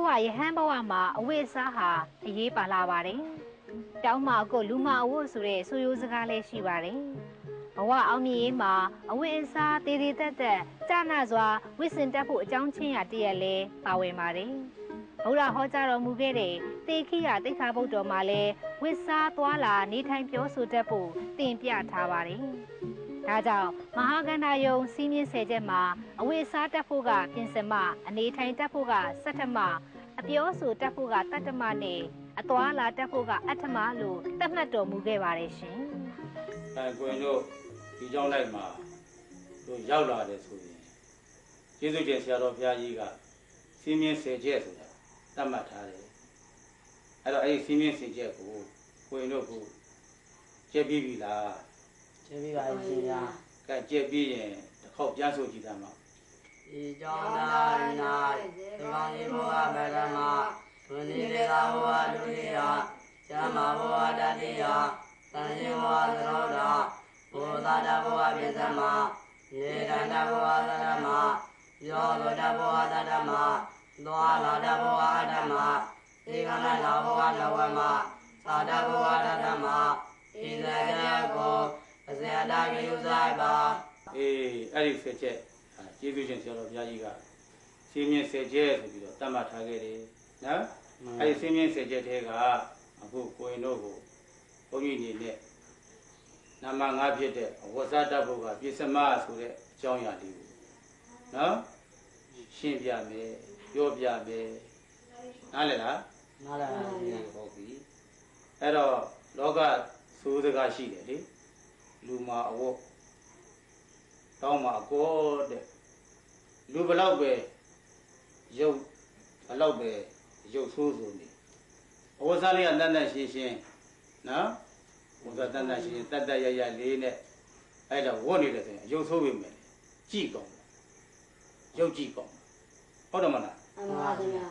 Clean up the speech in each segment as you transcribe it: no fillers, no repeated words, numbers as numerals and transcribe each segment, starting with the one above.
ဝရဟန်းဘဝမှာအဝိအစားဟာအရေးပါလာပါတယ်။တောင်းမှာကိုလူမအဝတ်ဆိုတဲ့ဆိုရိုးစကားလည်းရှိပါတယ်။ဘဝအောင်မြင်ရေးမှာအဝိအစားတည်တည်သက်သက်ကြာနာစွာဝိစင်တက်ဖို့အကြောင်းချင်းရာတည့်ရက်လဲပါဝင်ပါတယ်။ဘုရားဟောကြားတော်မူခဲ့တဲ့သေခိယတိခါဗုဒ္ဓတော်မှာလည်းဝိစားသွားလာနေထိုင်ပြောဆိုတတ်ဖို့တင်ပြထားပါတယ်။ဒါကြောင့်မဟာကန္တာယုံစီးမြင့်ဆယ်ချက်မှာအဝိစားတက်ဖို့ကပြင်စမအနေထိုင်တက်ဖို့ကစတ္ထမအပြောဆိုတက်ဖို့ကတတ္တမနဲ့အသွာလာတက်ဖို့ကအဋ္ဌမလို့သတ်မှတ်တော်မူခဲ့ပါတယ်ရှင်။ကိုရင်တို့ဒီကြောင်းလိုက်မှာတို့ရောက်လာတယ်ဆိုရင်ကျေးဇူးတင်ဆရာတော်ဘုရားကြီးကစီးမြင့်ဆယ်ချက်ဆိုတာသတ်မှတ်ထားတယ်။အဲ့တော့အဲ့ဒီစီးမြင့်ဆယ်ချက်ကိုကိုရင်တို့ကိုကျက်ပြီးပြီလား။ကျက်ပြီးပါပြီဗျာ။ကဲကျက်ပြီးရင်တစ်ခေါက်ပြန်ဆိုကြည့်သားမှာ။ဤကြောင့်၌သံဃာယေဘောဝဗရမသုနိလေသာဘဝဒုတိယဇမ္မာဘဝတတိယသံယေဘဝသရောဓဘုဒ္ဓတဘဝပိသမနေတန္တဘဝသရမယောဂတဘဝသတ္တမသောလာတဘဝအတ္တမဧကနတဘဝနဝမသာတဘဝတတ္တမဣဇေကိုအဇေတကိယုဇိုင်ပါအဲ့ဒီဆက်ချက်ကျေးဇူးရှင်ဆရာတော်ဘုရားကြီးကစီးမြင့်ဆယ်ချက်ဆိုပြီးတော့တတ်မှတ်ထားခဲ့တယ်နော်အဲ့ဒီစီးမြင့်ဆယ်ချက်တဲကအခုကိုရင်တို့ကိုဘုန်းကြီးနေနဲ့နာမငါဖြစ်တဲ့ဝဇ္ဇတဘုကပြစ္ဆမဆိုတဲ့အကြောင်းအရာလေးကိုနော်ရှင်းပြမယ်ပြောပြမယ်နားလည်လားနားလည်ပါဗျာဟုတ်ပြီအဲ့တော့လောကဆိုးစကားရှိတယ်လေလူမှာအဝတ်တောင်းမှာအကောတဲ့လူဘလောက်ပဲရုပ်ဘလောက်ပဲရုပ်ဆိုးဆိုနေအဝတ်စားလေးကတန်တန်ရှင်းရှင်းနော်ဘုရားတန်တန်ရှင်းရှင်းတတ်တတ်ရရလေးနဲ့အဲ့ဒါဝတ်နေတယ်ဆိုရင်ရုပ်ဆိုးပြီမယ်ကြည့်ကောင်းရုပ်ကြည့်ကောင်းဟုတ်တယ်မလားမှန်ပါဗျာ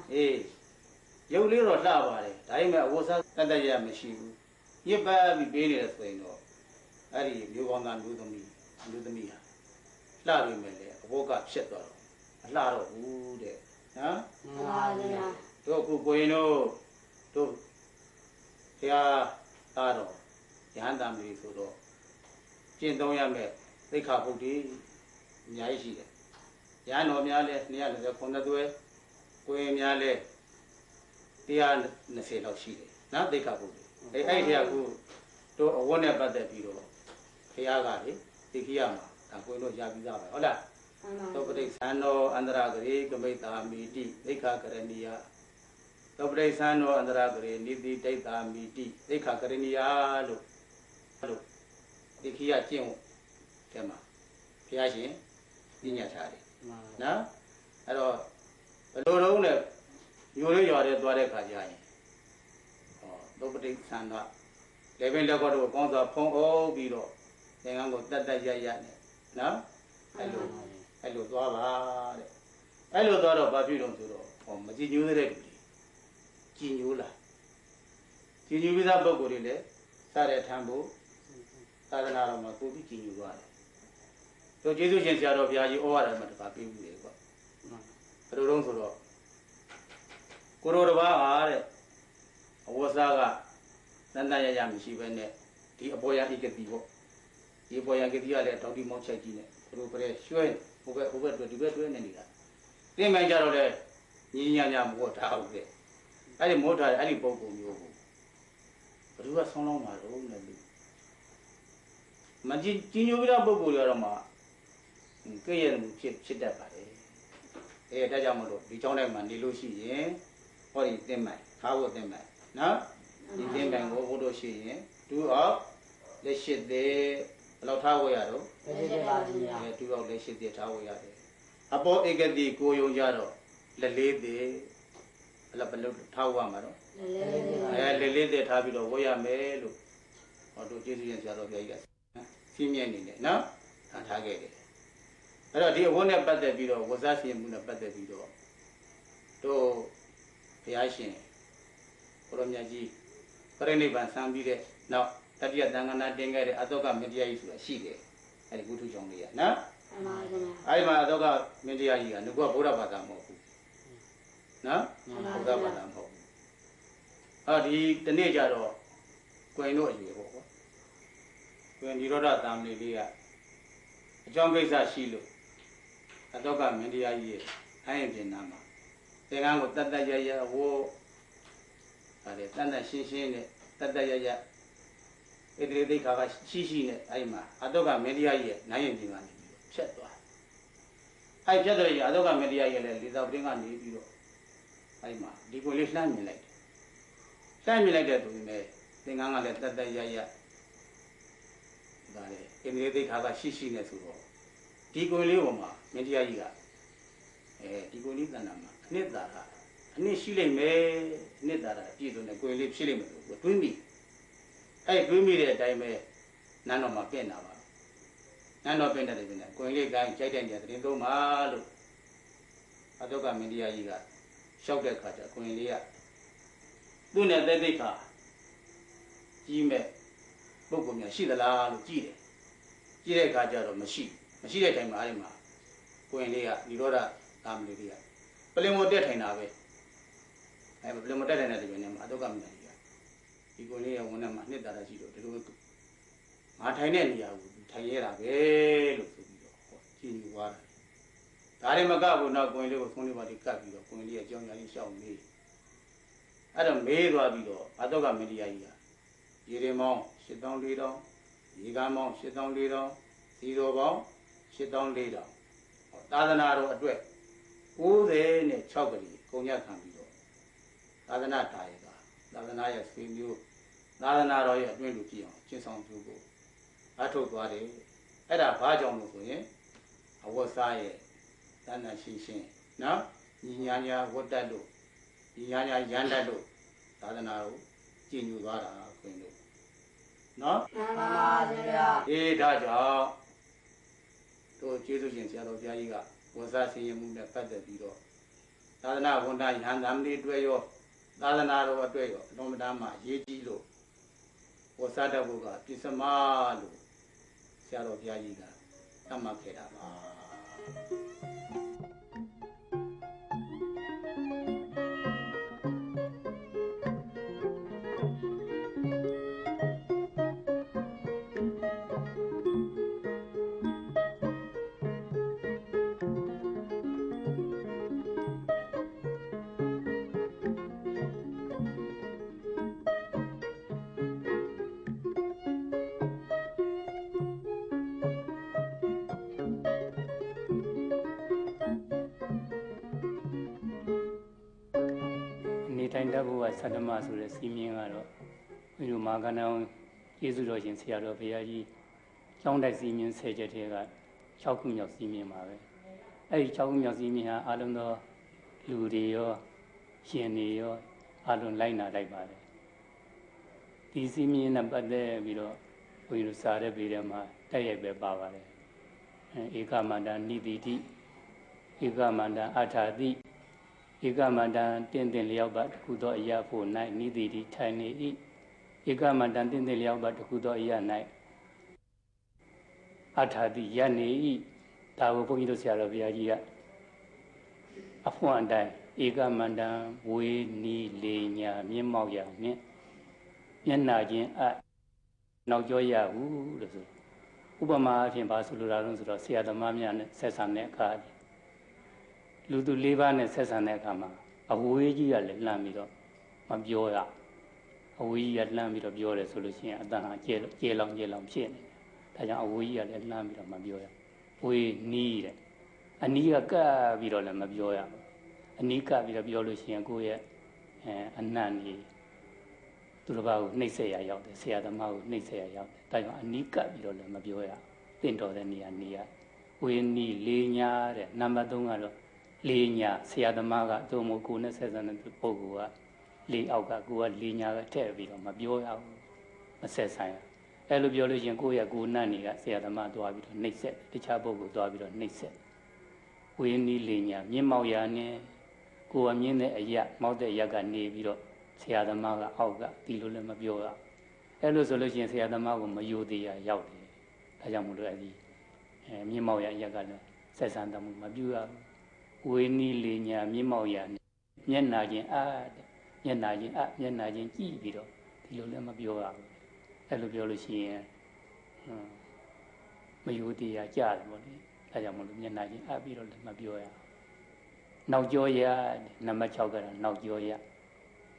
ရုပ်လေးတော့လှပါတယ်ဒါပေမဲ့အဝတ်စားတတ်တတ်ရမရှိဘူးညစ်ပတ်ပြီးပေးနေတယ်ဆိုရင်တော့အဲ့ဒီမျိုးကောင်းသားမျိုးသမီးဟာလှပြီမယ်လေအဝတ်ကဖြစ်သွားတော့အလှတော့ဘူးတဲ့နော်မှန်ပါဗျာတို့အခုကိုရင်တို့ဘုရားသားတော်ရဟန္တာမီဆိုတော့ကျင့်သုံးရမယ်သိက္ခာပုဒ်တွေအများကြီးရှိတယ်ရဟန်းတော်များလဲ249သွဲကိုရင်များလဲ120လောက်ရှိတယ်နော်သိက္ခာပုဒ်တွေအဲ့ဒီကခုတို့အဝတ်နဲ့ပတ်သက်ပြီးတော့ဘုရားကလေသိခိယမှာဒါကိုရင်တို့ရပြီးသားပဲဟုတ်လားသောပတိသံသောအန္တရာဂရေကမိတာမိတိသိက္ခာကရဏီယသောပတိသံသောအန္တရာဂရေနိတိဒိဋ္ဌာမိတိသိက္ခာကရဏီယလို့သိခိယကျင့်ဖို့တဲမှာဘုရားရှင်ပြညတ်ထားတယ်နော်အဲ့တော့ဘယ်လိုလုံးနဲ့မျိုးလေးရွာတဲ့သွားတဲ့ခါကျရင်သောပတိသံသောလေပင်လက်ကတော့ကောင်းစွာဖုံးအုပ်ပြီးတော့သင်္ကန်းကိုတတ်တတ်ရရနဲ့နော်အဲ့လိုသွားပါတဲ့အဲ့လိုသွားတော့ဘာဖြစ်လို့ဆိုတော့မကြည်ညိုတဲ့လူတွေကြည်ညိုလာကြည်ညိုပြီးသားပုဂ္ဂိုလ်တွေလည်းစတဲ့ထမ်းဖို့သာသနာတော်မှာကိုပြီးကြည်ညိုသွားတယ်တို့ကျေးဇူးရှင်ဆရာတော်ဘုရားကြီးဩဝါဒမှာတပါပေးဘူးလေကွာဘယ်လိုတုံးဆိုတော့ကိုရောတပါးအားတဲ့အဝတ်စားကတန်တန်ရရမရှိဘဲနဲ့ဒီအပေါ်ရဣကတိပေါ့ဒီအပေါ်ရဣကတိကလည်းတောက်တိမောက်ချက်ကြီးနဲ့ဘလို့ပြဲရွှဲဟိုဘက်ဒီဘက်တွဲနေနေတာသိမှန်ကြတော့လေညီညာညာမဟုတ်တာဟုတ်ကဲ့အဲ့ဒီမို့ထားတဲ့အဲ့ဒီပုံပုံမျိုးကိုဘယ်သူကဆောင်းလောင်းမှာတော့လဲလူမကြည်ညိုပြီးတော့ပုံပုံတွေတော့မှကြည့်ရမှုဖြစ်တတ်ပါတယ်ဒါကြောင့်မလို့ဒီเจ้าတိုင်းမှာနေလို့ရှိရင်ဟောဒီသင်္မိုင်ထားဖို့သင်္မိုင်နော်ဒီသင်္မိုင်ကိုဘုဒ္ဓရှိရင်2 of လက်ရှိသေးဘယ်လောက်ထားဖို့ရတော့လက်ရှိပါဗျာ2 of လက်ရှိသေးထားဖို့ရတယ်အပေါ်ဧကတိကိုယုံကြတော့လက်လေးသေးဘယ်လိုထားဖို့ရမှာတော့လက်လေးသေးထားပြီးတော့ဝတ်ရမယ်လို့ဟောတို့ကျေးဇူးရှင်ဆရာတော်ဘုရားကြီးကစီးမြဲနေတယ်နော်ထားခဲ့တယ်အဲ့တော့ဒီအဝတ်နဲ့ပတ်သက်ပြီးတော့ဝဇ္ဇရှင်မှုနဲ့ပတ်သက်ပြီးတော့တို့ဘုရားရှင်ကိုရမြတ်ကြီးပရိနိဗ္ဗာန်ဆံပြီးတဲ့နောက်တတိယသံဃာနာတင်ခဲ့တဲ့အတောကမင်းတရားကြီးဆိုတာရှိတယ်အဲ့ဒီဘုထုကြောင့်လေးရနော်မှန်ပါဗျာအဲ့ဒီမှာအတောကမင်းတရားကြီးကငါကဗုဒ္ဓဘာသာမဟုတ်ဘူး နော်ဘုရားဘာသာမဟုတ်ဘူးအော်ဒီတနေ့ကျတော့ကိုင်တို့အရေးပေါ့ကွာကိုင်ဒီရောဒတာမဏေလေးကအကြောင်းကိစ္စရှိလို့အတော့ကမင်းတရားကြီးရဲ့အဲ့ရင်ပြင်နာမှာသင်္ကန်းကိုတတ်တတ်ရရဝိုးအဲ့ဒါတန်တန်ရှင်းရှင်းနဲ့တတ်တတ်ရရဣတိတိခါကရှိနဲ့အဲ့မှာအတော့ကမင်းတရားကြီးရဲ့နိုင်ရင်ပြင်ကနေပြီးဖြတ်သွားအဲ့ဖြတ်တော့ရအတော့ကမင်းတရားကြီးရဲ့လေသာပင်းကနေပြီးတော့အဲ့မှာဒီကိုလေးလှမ်းမြင်လိုက်တယ်လှမ်းမြင်လိုက်တဲ့သူနဲ့သင်္ကန်းကလည်းတတ်တတ်ရရဒါလေဣတိတိခါကရှိနဲ့ဆိုတော့ဒီကိုလေးပေါ်မှာမင်းတရားကြီးကဒီကိုလေးတဏ္ဍာမှာအနှစ်သာရအနှစ်ရှိလိမ့်မယ်အနှစ်သာရအပြည့်စုံတဲ့ကိုယ်လေးဖြစ်လိမ့်မယ်လို့တွေးမိအဲ့တွေးမိတဲ့အတိုင်းပဲနန်းတော်မှာပြင်တာပါနန်းတော်ပြင်တဲ့ပြင်တဲ့ကိုယ်လေးကိုင်းကြိုက်တဲ့နေရာတင်သုံးပါလို့အတုကမင်းတရားကြီးကလျှောက်တဲ့ခါကျကိုယ်လေးကသူ့နဲ့သိခါကြီးမဲ့ပုဂ္ဂိုလ်များရှိသလားလို့ကြည့်တယ်ကြည့်တဲ့အခါကျတော့မရှိတဲ့အချိန်မှာအဲ့ဒီမှာကိုယ်လေးကនិရောဓကာမလေးတွေကပလင်မိုတက်ထိုင်တာပဲအဲ့ပလင်မိုတက်ထိုင်တဲ့ဒီနေ့မှာအတုကမင်းကြီးကဒီကိုယ်လေးရဲ့ဝန်ထဲမှာနှစ်သာရရှိတော့ဒီလိုငါထိုင်တဲ့နေရာကိုထိုင်ရတာပဲလို့ဆိုပြီးတော့ကြည်ညိုသွားတာဒါတွေမကဘူးနောက်ကိုယ်လေးကိုဆုံးလေးပါးဒီကပ်ပြီးတော့ကိုယ်လေးရဲ့အကြောင်းအရာကြီးရှောက်မေးအဲ့တော့မေးသွားပြီးတော့အတုကမင်းကြီးကရေရင်မောင်း8400ရေကမ်းမောင်း8400ဇီရိုပေါင်း8400သာသနာတော်အတွက်96ကလေးကုန်ရခံပြီးတော့သာသနာတာရကသာသနာရဲ့ဆွေမျိုးသာသနာတော်ရဲ့အတွင်းလူကြည့်အောင်ရှင်းဆောင်ပြုဖို့အထုတ်သွားတယ်အဲ့ဒါဘာကြောင့်လို့ဆိုရင်အဝတ်စားရဲ့တဏ္ဍရှင်းရှင်းနော်ညီညာညာဝတ်တတ်လို့ညီညာညာရန်တတ်လို့သာသနာကိုကျင့်ယူသွားတာခွင်လို့နော်မှန်ပါဗျာအေးဒါကြောင့်တို့ကျေးဇူးရှင်ဆရာတော်ဘုရားကြီးကဝဇ္ဇဆင်းရဲမှုနဲ့ပတ်သက်ပြီးတော့သာသနာဝန်ထမ်းရဟန်းသမီးတွေရောသာသနာတော်အတွက်ရောအလုံးမတမ်းမှရေးကြည့်လို့ဝဇ္ဇတဘုကပြစ္စမလို့ဆရာတော်ဘုရားကြီးကသတ်မှတ်ခဲ့တာပါထိုင်တတ်ဖို့ကသတ္တမဆိုတဲ့စီမင်းကတော့ဘုရားမာကဏောကျေးဇူးတော်ရှင်ဆရာတော်ဘုရားကြီးကျောင်းတိုက်စီမင်း10ချက်ထဲက6ခုမြောက်စီမင်းပါပဲအဲဒီ6ခုမြောက်စီမင်းဟာအလုံးသောလူတွေရောရှင်တွေရောအလုံးလိုက်နာလိုက်ပါတယ်ဒီစီမင်းနဲ့ပတ်သက်ပြီးတော့ဘုရားစာတဲ့ပေထဲမှာတိုက်ရိုက်ပဲပါပါတယ်ဧကမန္တနိတိတိဧကမန္တအထာတိဧကမန္တန်တင့်တယ်လျောက်ပါတခုသောအရာဖို့၌နိတိတိထိုင်နေ၏ဧကမန္တန်တင့်တယ်လျောက်ပါတခုသောအရာ၌အထာတိရနေ၏ဒါကိုဘုန်းကြီးတို့ဆရာတော်ဘုရားကြီးကအဖွင့်အတိုင်းဧကမန္တန်ဝေနီလေညာမြင့်မောက်ရာနှင့်မျက်နာချင်းအနောက်ကျောရဟုလို့ဆိုဥပမာအဖြစ်ပါဆိုလိုတာလို့ဆိုတော့ဆရာသမားများနဲ့ဆက်ဆံတဲ့အခါလူသူ၄ပါးနဲ့ဆက်ဆံတဲ့အခါမှာအဝေးကြီးကလည်းလှမ်းပြီးတော့မပြောရအဝေးကြီးကလှမ်းပြီးတော့ပြောတယ်ဆိုလို့ရှိရင်အတန်ဟာကျဲလောင်ဖြစ်နေတယ်ဒါကြောင့်အဝေးကြီးကလည်းလှမ်းပြီးတော့မပြောရဝေးနီးတယ်အနီးကကပ်ပြီးတော့လည်းမပြောရအနီးကပ်ပြီးတော့ပြောလို့ရှိရင်ကိုယ့်ရဲ့အနံ့ကြီးသူတစ်ပါးကိုနှိပ်စက်ရရောက်တယ်ဆရာသမားကိုနှိပ်စက်ရရောက်တယ်ဒါကြောင့်အနီးကပ်ပြီးတော့လည်းမပြောရတင့်တော်တဲ့နေရာနေရဝေးနီးလေးညာတဲ့နံပါတ်3ကတော့လေးညာဆရာသမားကသူ့မို့ကိုနဲ့ဆက်ဆံတဲ့ပုဂ္ဂိုလ်ကလေးအောက်ကကိုကလေးညာပဲထည့်ပြီးတော့မပြောရဘူးမဆက်ဆိုင်အဲ့လိုပြောလို့ရှိရင်ကိုယ့်ရဲ့ကိုနတ်တွေကဆရာသမားသွားပြီးတော့နှိပ်စက်တခြားပုဂ္ဂိုလ်သွားပြီးတော့နှိပ်စက်ဝေးနီးလေးညာမြင့်မောက်ရာနဲ့ကိုယ်ကမြင့်တဲ့အရာမောက်တဲ့အရာကနေပြီးတော့ဆရာသမားကအောက်ကဒီလိုလည်းမပြောရအဲ့လိုဆိုလို့ရှိရင်ဆရာသမားကိုမယိုသေးရရောက်တယ်ဒါကြောင့်မို့လို့အဲ့ဒီမြင့်မောက်ရာအရာကလည်းဆက်ဆံတမှုမပြုရဘူးဝေနီးလေးညာမြင့်မောက်ရာ မျက်နာချင်းမျက်နာချင်းမျက်နာချင်းကြည့်ပြီးတော့ဒီလိုလည်းမပြောရဘူးအဲ့လိုပြောလို့ရှိရင်မယုတ်တရားကြားတယ်ပေါ့လေဒါကြောင့်မလို့မျက်နာချင်းပြီးတော့လည်းမပြောရနောက်ကျောရနံပါတ်6ကနောက်ကျောရ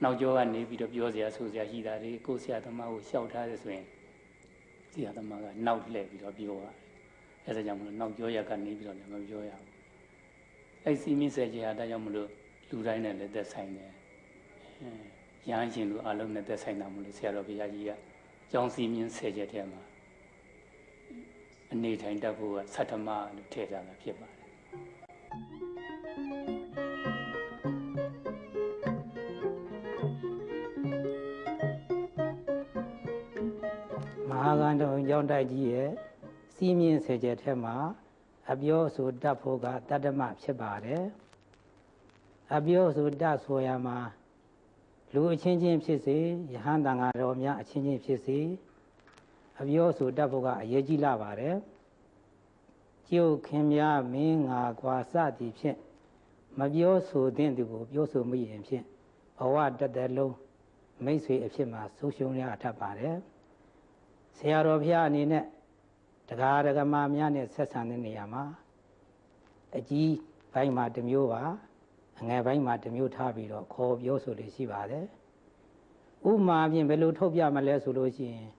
နောက်ကျောကနေပြီးတော့ပြောစရာဆိုစရာရှိတာတွေကိုဆရာသမားကိုလျှောက်ထားတယ်ဆိုရင်ဆရာသမားကနောက်လှည့်ပြီးတော့ပြောရတယ်အဲဒါကြောင့်မလို့နောက်ကျောရကနေပြီးတော့လည်းမပြောရဘူးအဲ့စီမင်းဆက်ကြီးဟာဒါကြောင့်မလို့လူတိုင်းနဲ့လည်းသက်ဆိုင်တယ်ရဟန်းရှင်လူအလုံးနဲ့သက်ဆိုင်တာမလို့ဆရာတော်ဘုရားကြီးကကျောင်းစီမင်းဆက်ကြီးထဲမှာအနေထိုင်တတ်ဖို့ကသတ္တမလို့ထည့်ထားတာဖြစ်ပါတယ်မဟာကန္တုံကျောင်းတိုက်ကြီးရဲ့စီးမြင့်စေကျက်ထဲမှာအပြောဆိုတတ်ဖို့ကတတ္တမဖြစ်ပါတယ်အပြောဆိုတတ်ဆိုရမှာလူအချင်းချင်းဖြစ်စေယဟန်တန်ဃာတော်များအချင်းချင်းဖြစ်စေအပြောဆိုတတ်ဖို့ကအရေးကြီးလာပါတယ်ကျုပ်ခင်များမင်းငါကွာစသည်ဖြင့်မပြောဆိုသင့်သူကိုပြောဆိုမိရင်ဖြင့်ဘဝတသက်လုံးမိတ်ဆွေအဖြစ်မှာဆုံးရှုံးရတတ်ပါတယ်ဆရာတော်ဘုရားအနေနဲ့တရားဓမ္မများနဲ့ဆက်ဆံတဲ့နေရာမှာအကြီးဘိုင်းမှာတစ်မျိုးပါအငယ်ဘိုင်းမှာတစ်မျိုးထားပြီးတော့ခေါ်ပြောဆိုလို့ရှိပါတယ်ဥမာဖြင့်ဘယ်လိုထုတ်ပြမလဲဆိုလို့ရှိရင်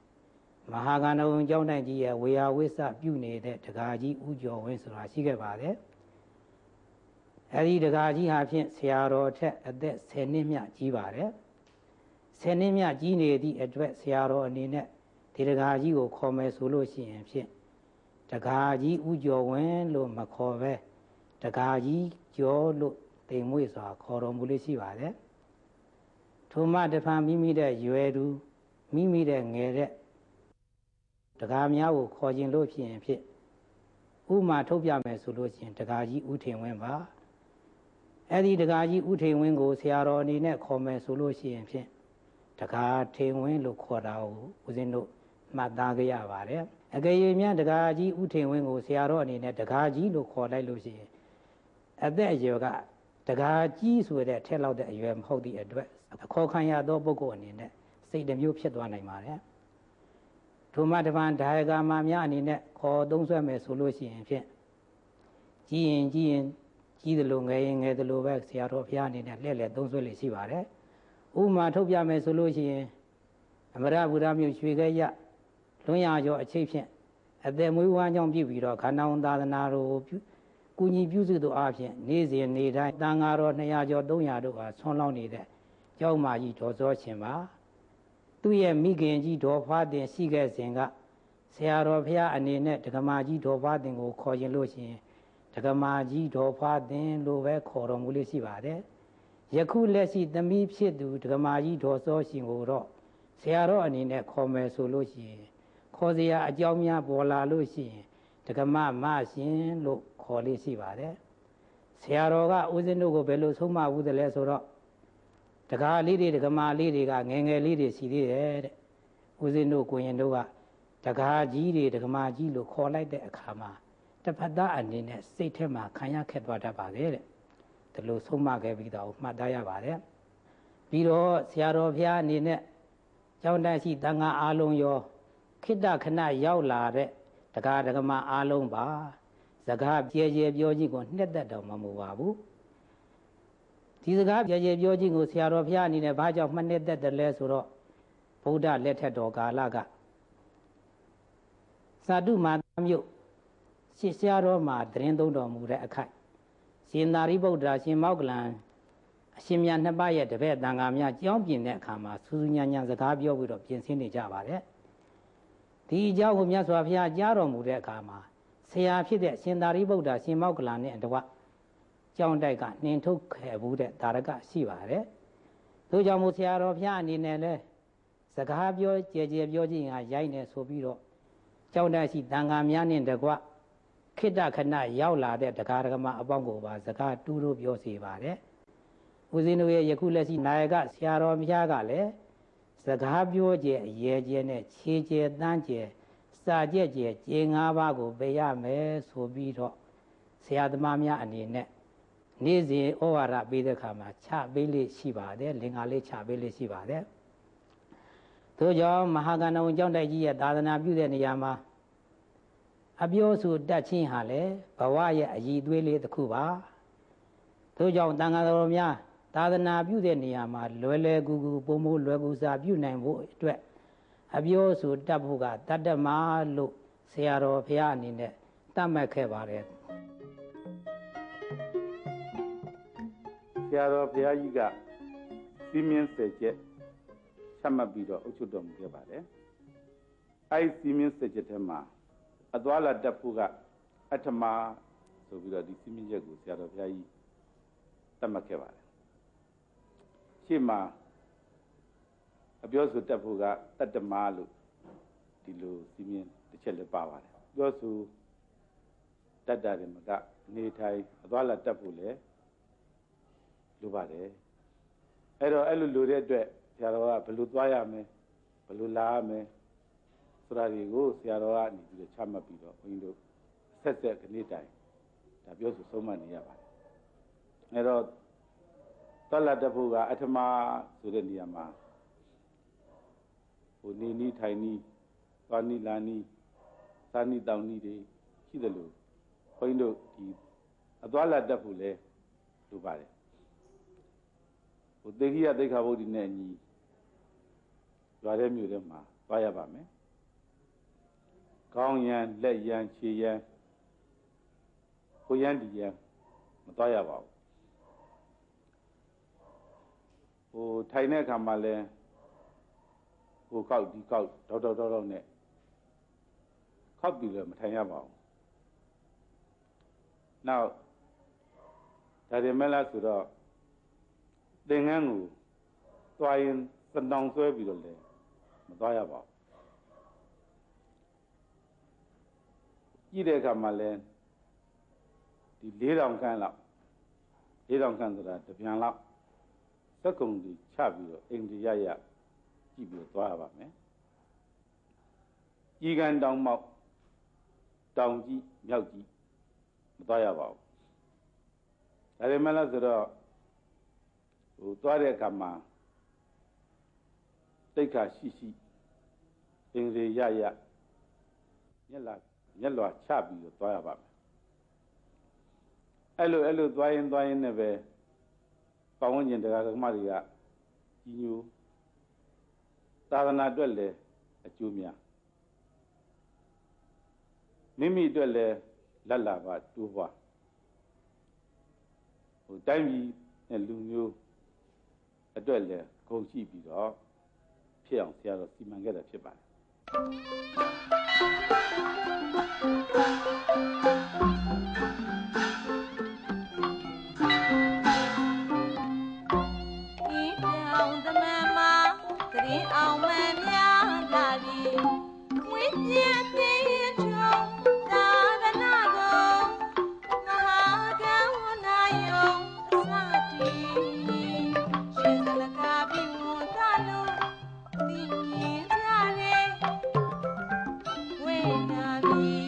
မဟာကန္တုံကျောင်းတိုက်ကြီးရဲ့ဝေယဝိစ္စပြုနေတဲ့တရားကြီးဥကျော်ဝင်းဆိုတာရှိခဲ့ပါတယ်အဲဒီတရားကြီးဟာဖြင့်ဆရာတော်ထက်အသက်10နှစ်မြကြီးပါတယ်10နှစ်မြကြီးနေသည့်အတွက်ဆရာတော်အနေနဲ့ဒီတရားကြီးကိုခေါ်မယ်ဆိုလို့ရှိရင်ဖြင့်တရားကြီးဥကျော်ဝင်းလို့မခေါ်ပဲတရားကြီးကျော်လို့တိမ်မွေ့စွာခေါ်တော်မူလို့ရှိပါတယ်ထိုမှတဖန်မိမိတဲ့ရွယ်သူမိမိတဲ့ငယ်တဲ့တရားများကိုခေါ်ခြင်းလို့ဖြစ်ရင်ဖြင့်ဥမာထုတ်ပြမယ်ဆိုလို့ရှိရင်တရားကြီးဥထေဝင်းပါအဲ့ဒီတရားကြီးဥထေဝင်းကိုဆရာတော်အနေနဲ့ခေါ်မယ်ဆိုလို့ရှိရင်ဖြင့်တရားထေဝင်းလို့ခေါ်တာကိုဦးဇင်းတို့မှတ်သားကြရပါတယ်အကယ်၍များတရားကြီးဥထေဝင်းကိုဆရာတော်အနေနဲ့တရားကြီးလို့ခေါ်လိုက်လို့ရှိရင်အသက်အရွယ်ကတရားကြီးဆိုတဲ့ထက်လောက်တဲ့အရွယ်မဟုတ်သည့်အတွက်အခေါ်ခံရသောပုဂ္ဂိုလ်အနေနဲ့စိတ်တစ်မျိုးဖြစ်သွားနိုင်ပါတယ်ထိုမှတပံဒါယကာမများအနေနဲ့ခေါ်သုံးဆွဲမယ်ဆိုလို့ရှိရင်ဖြင့်ကြီးရင်ကြီးတယ်လို့ငယ်ရင်ငယ်တယ်လို့ပဲဆရာတော်ဘုရားအနေနဲ့လှည့်လည်သုံးဆွဲလိမ့်ရှိပါတယ်ဥမာထုတ်ပြမယ်ဆိုလို့ရှိရင်အမရဗုဒ္ဓမြို့ရွှေခဲရလွန်ရကျော်အချိတ်ဖြင့်အသက်မွေးဝမ်းကြောင်းပြုပြီးတော့ခန္ဓာဝန်သာသနာတော်ကိုကုညီပြုစုသောအဖြစ်နေ့စဉ်နေ့တိုင်းတန်ဃာတော်200ကျော်300တို့ဟာဆွမ်းလောင်းနေတဲ့ကျောင်းမကြီးဒေါ်စောရှင်ပါသူ့ရဲ့မိခင်ကြီးဒေါ်ဖားတင်ရှိခဲ့စဉ်ကဆရာတော်ဘုရားအနေနဲ့ဒကမာကြီးဒေါ်ဖားတင်ကိုခေါ်ရင်လို့ရှိရင်ဒကမာကြီးဒေါ်ဖားတင်လို့ပဲခေါ်တော်မူလို့ရှိပါတယ်ယခုလက်ရှိသမီးဖြစ်သူဒကမာကြီးဒေါ်စောရှင်ကိုတော့ဆရာတော်အနေနဲ့ခေါ်မယ်ဆိုလို့ရှိရင်ခေါ်စရာအကြောင်းများပေါ်လာလို့ရှိရင်ဒကမမရှင်လို့ခေါ်လေးရှိပါတယ်ဆရာတော်ကဦးဇင်းတို့ကိုဘယ်လိုဆုံးမဘူးသလဲဆိုတော့ဒကာလေးတွေဒကမာလေးတွေကငယ်ငယ်လေးတွေရှိသေးတယ်တဲ့ဦးဇင်းတို့ကိုရင်တို့ကဒကာကြီးတွေဒကမာကြီးလို့ခေါ်လိုက်တဲ့အခါမှာတစ်ဖက်သားအနေနဲ့စိတ်ထဲမှာခံရခက်သွားတတ်ပါတယ်တဲ့ဒီလိုဆုံးမခဲ့ပြီးတော့မှတ်သားရပါတယ်ပြီးတော့ဆရာတော်ဘုရားအနေနဲ့ကျောင်းတက်ရှိတန်ခါအားလုံးရောခိတ္တခဏရောက်လာတဲ့ဒကာဒကမအားလုံးပါစကားကြဲကြဲပြောခြင်းကိုနှစ်သက်တော်မမူပါဘူးဒီစကားကြဲကြဲပြောခြင်းကိုဆရာတော်ဘုရားအနေနဲ့ဘာကြောင့်မှနှစ်သက်တယ်လဲဆိုတော့ဗုဒ္ဓလက်ထက်တော်ကာလကသာတုမာမြို့ရှစ်ဆရာတော်မှာတရင်သုံးတော်မူတဲ့အခိုက်ရှင်သာရိပုတ္တရာရှင်မောက္ကလံအရှင်မြတ်နှစ်ပါးရဲ့တပည့်တန်ခါများကြောင်းပြင်တဲ့အခါမှာစူးစူးညံ့ညံ့စကားပြောပြီးတော့ပြင်ဆင်နေကြပါတယ်ဒီအကြောင်းကိုမြတ်စွာဘုရားကြားတော်မူတဲ့အခါမှာဆရာဖြစ်တဲ့ရှင်သာရိပုတ္တရာရှင်မောက္ကလံနဲ့တကွကျောင်းတိုက်ကနှင်ထုတ်ခဲ့ဘူးတဲ့ဒါရကရှိပါတယ်သို့ကြောင့်မို့ဆရာတော်ဘုရားအနေနဲ့လဲစကားပြောကြဲကြဲပြောခြင်းဟာရိုက်နေဆိုပြီးတော့ကျောင်းတိုက်ရှိတန်ခါများနဲ့တကွခိတ္တခဏရောက်လာတဲ့တရားဓမ္မအပေါင်းကိုပါစကားတူးလို့ပြောစီပါတယ်ဦးဇင်းတို့ရဲ့ယခုလက်ရှိနာယကဆရာတော်ဘုရားကလည်းစကားပြောကြအရေကျဲနဲ့ခြေကျဲတန်းကျဲစာကြက်ကျဲခြေ၅ပါးကိုပေးရမယ်ဆိုပြီးတော့ဆရာသမားများအနေနဲ့ နေ့စဉ်ဩဝါဒပေးတဲ့အခါမှာချပေးလေးရှိပါတယ်လင်္ကာလေးချပေးလေးရှိပါတယ်ထို့ကြောင့်မဟာကန္တဝန်ကျောင်းတိုက်ကြီးရဲ့သာသနာပြုတဲ့နေရာမှာအပြောဆိုတတ်ခြင်းဟာလည်းဘဝရဲ့အည်အသွေးလေးတစ်ခုပါထို့ကြောင့်တန်ခါတော်များသာသနာပြုတဲ့နေရာမှာလွယ်လွယ်ကူကူပုံမိုးလွယ်ကူစွာပြုနိုင်ဖို့အတွက်အပြောဆိုတတ်ဖို့ကတတ္တမလို့ဆရာတော်ဘုရားအနေနဲ့တတ်မှတ်ခဲ့ပါတယ်ဆရာတော်ဘုရားကြီးကစီးမြင်စေချက်ချမှတ်ပြီးတော့အုပ်ချုပ်တော်မူခဲ့ပါတယ်အဲဒီစီးမြင်စေချက်ထဲမှာအသွာလာတက်ဖို့ကအထမဆိုပြီးတော့ဒီစီးမြင်ချက်ကိုဆရာတော်ဘုရားကြီးတတ်မှတ်ခဲ့ပါတယ်ရှေ့မှာအပြောဆိုတက်ဖို့ကတတ္တမလို့ဒီလိုစီးမြင်တစ်ချက်လည်းပါပါတယ်ပြောဆိုတတ်တာတွေမကနေထိုင်အသွာလာတက်ဖို့လည်းလိုပါတယ်အဲ့တော့အဲ့လိုလိုတဲ့အတွက်ဆရာတော်ကဘယ်လိုသွားရမလဲဘယ်လိုလာရမလဲဆိုတာတွေကိုဆရာတော်ကနေပြီးတော့ချမှတ်ပြီးတော့ဘုန်းကြီးတို့ဆက်ခဏတိုင်ဒါပြောဆိုဆုံးမနေရပါတယ်အဲ့တော့သွားလာတက်ဖို့ကအထမဆိုတဲ့နေရာမှာဟိုနေနီးထိုင်နီးသွားနီးလာနီးစားနီးတောင်နီးတွေရှိတယ်လို့ဘုန်းကြီးတို့ဒီအသွားလာတက်ဖို့လဲလိုပါတယ်ဟိုသေခိယသိက္ခာပုဒ်ဒီနဲ့အညီရွာတဲ့မြို့ထဲမှာသွားရပါမယ်ခေါင်းရံလက်ရံခြေရံကိုရံဒီရံမသွားရပါဘူးဟိုထိုင်တဲ့အခါမှာလဲဟိုကောက်ဒီကောက်တောက်နဲ့ခောက်ပြီးလည်းမထိုင်ရပါဘူးနောက်ဒါရမဲလားဆိုတော့သင်္ကန်းကိုသွားရင်စတောင်ဆွဲပြီးတော့လည်းမသွားရပါဘူးကြည့်တဲ့အခါမှာလည်းဒီ4000ခန်းလောက်4000ခန်းဆိုတာတပြန်လောက်စက်ကုံကြီးချပြီးတော့အိန္ဒိယရကြည့်ပြီးတော့သွားရပါမယ်ကြီးကန်တောင်မောက်တောင်ကြီးမြောက်ကြီးမသွားရပါဘူးဒါပေမဲ့လည်းဆိုတော့ဟိုသွားတဲ့အခါမှာတိတ်ခါရှိအင်္ဂလိပ်ရမျက်လွှာချပြီးတော့သွားရပါမယ်အဲ့လိုသွားရင်နဲ့ပဲပတ်ဝန်းကျင်တရားဓမ္မတွေကကြီးညိုသာသနာအတွက်လည်းအကျိုးများမိမိအတွက်လည်းလက်လာပါတိုးပွားဟိုတိုင်းပြည်နဲ့လူမျိုးအတွက်လည်းဂုဏ်ရှိပြီးတော့ဖြစ်အောင်ဆရာတော်စီမံခဲ့တာဖြစ်ပါတယ်အောင်မများလာပြီဝိညာဉ်ပြည့်ချုံသာသနာတော်မဟာကဝနာယုံစတိရှင်သလကာပိဝန်သလုံးသိမြင်ကြလေဝေနာပြီ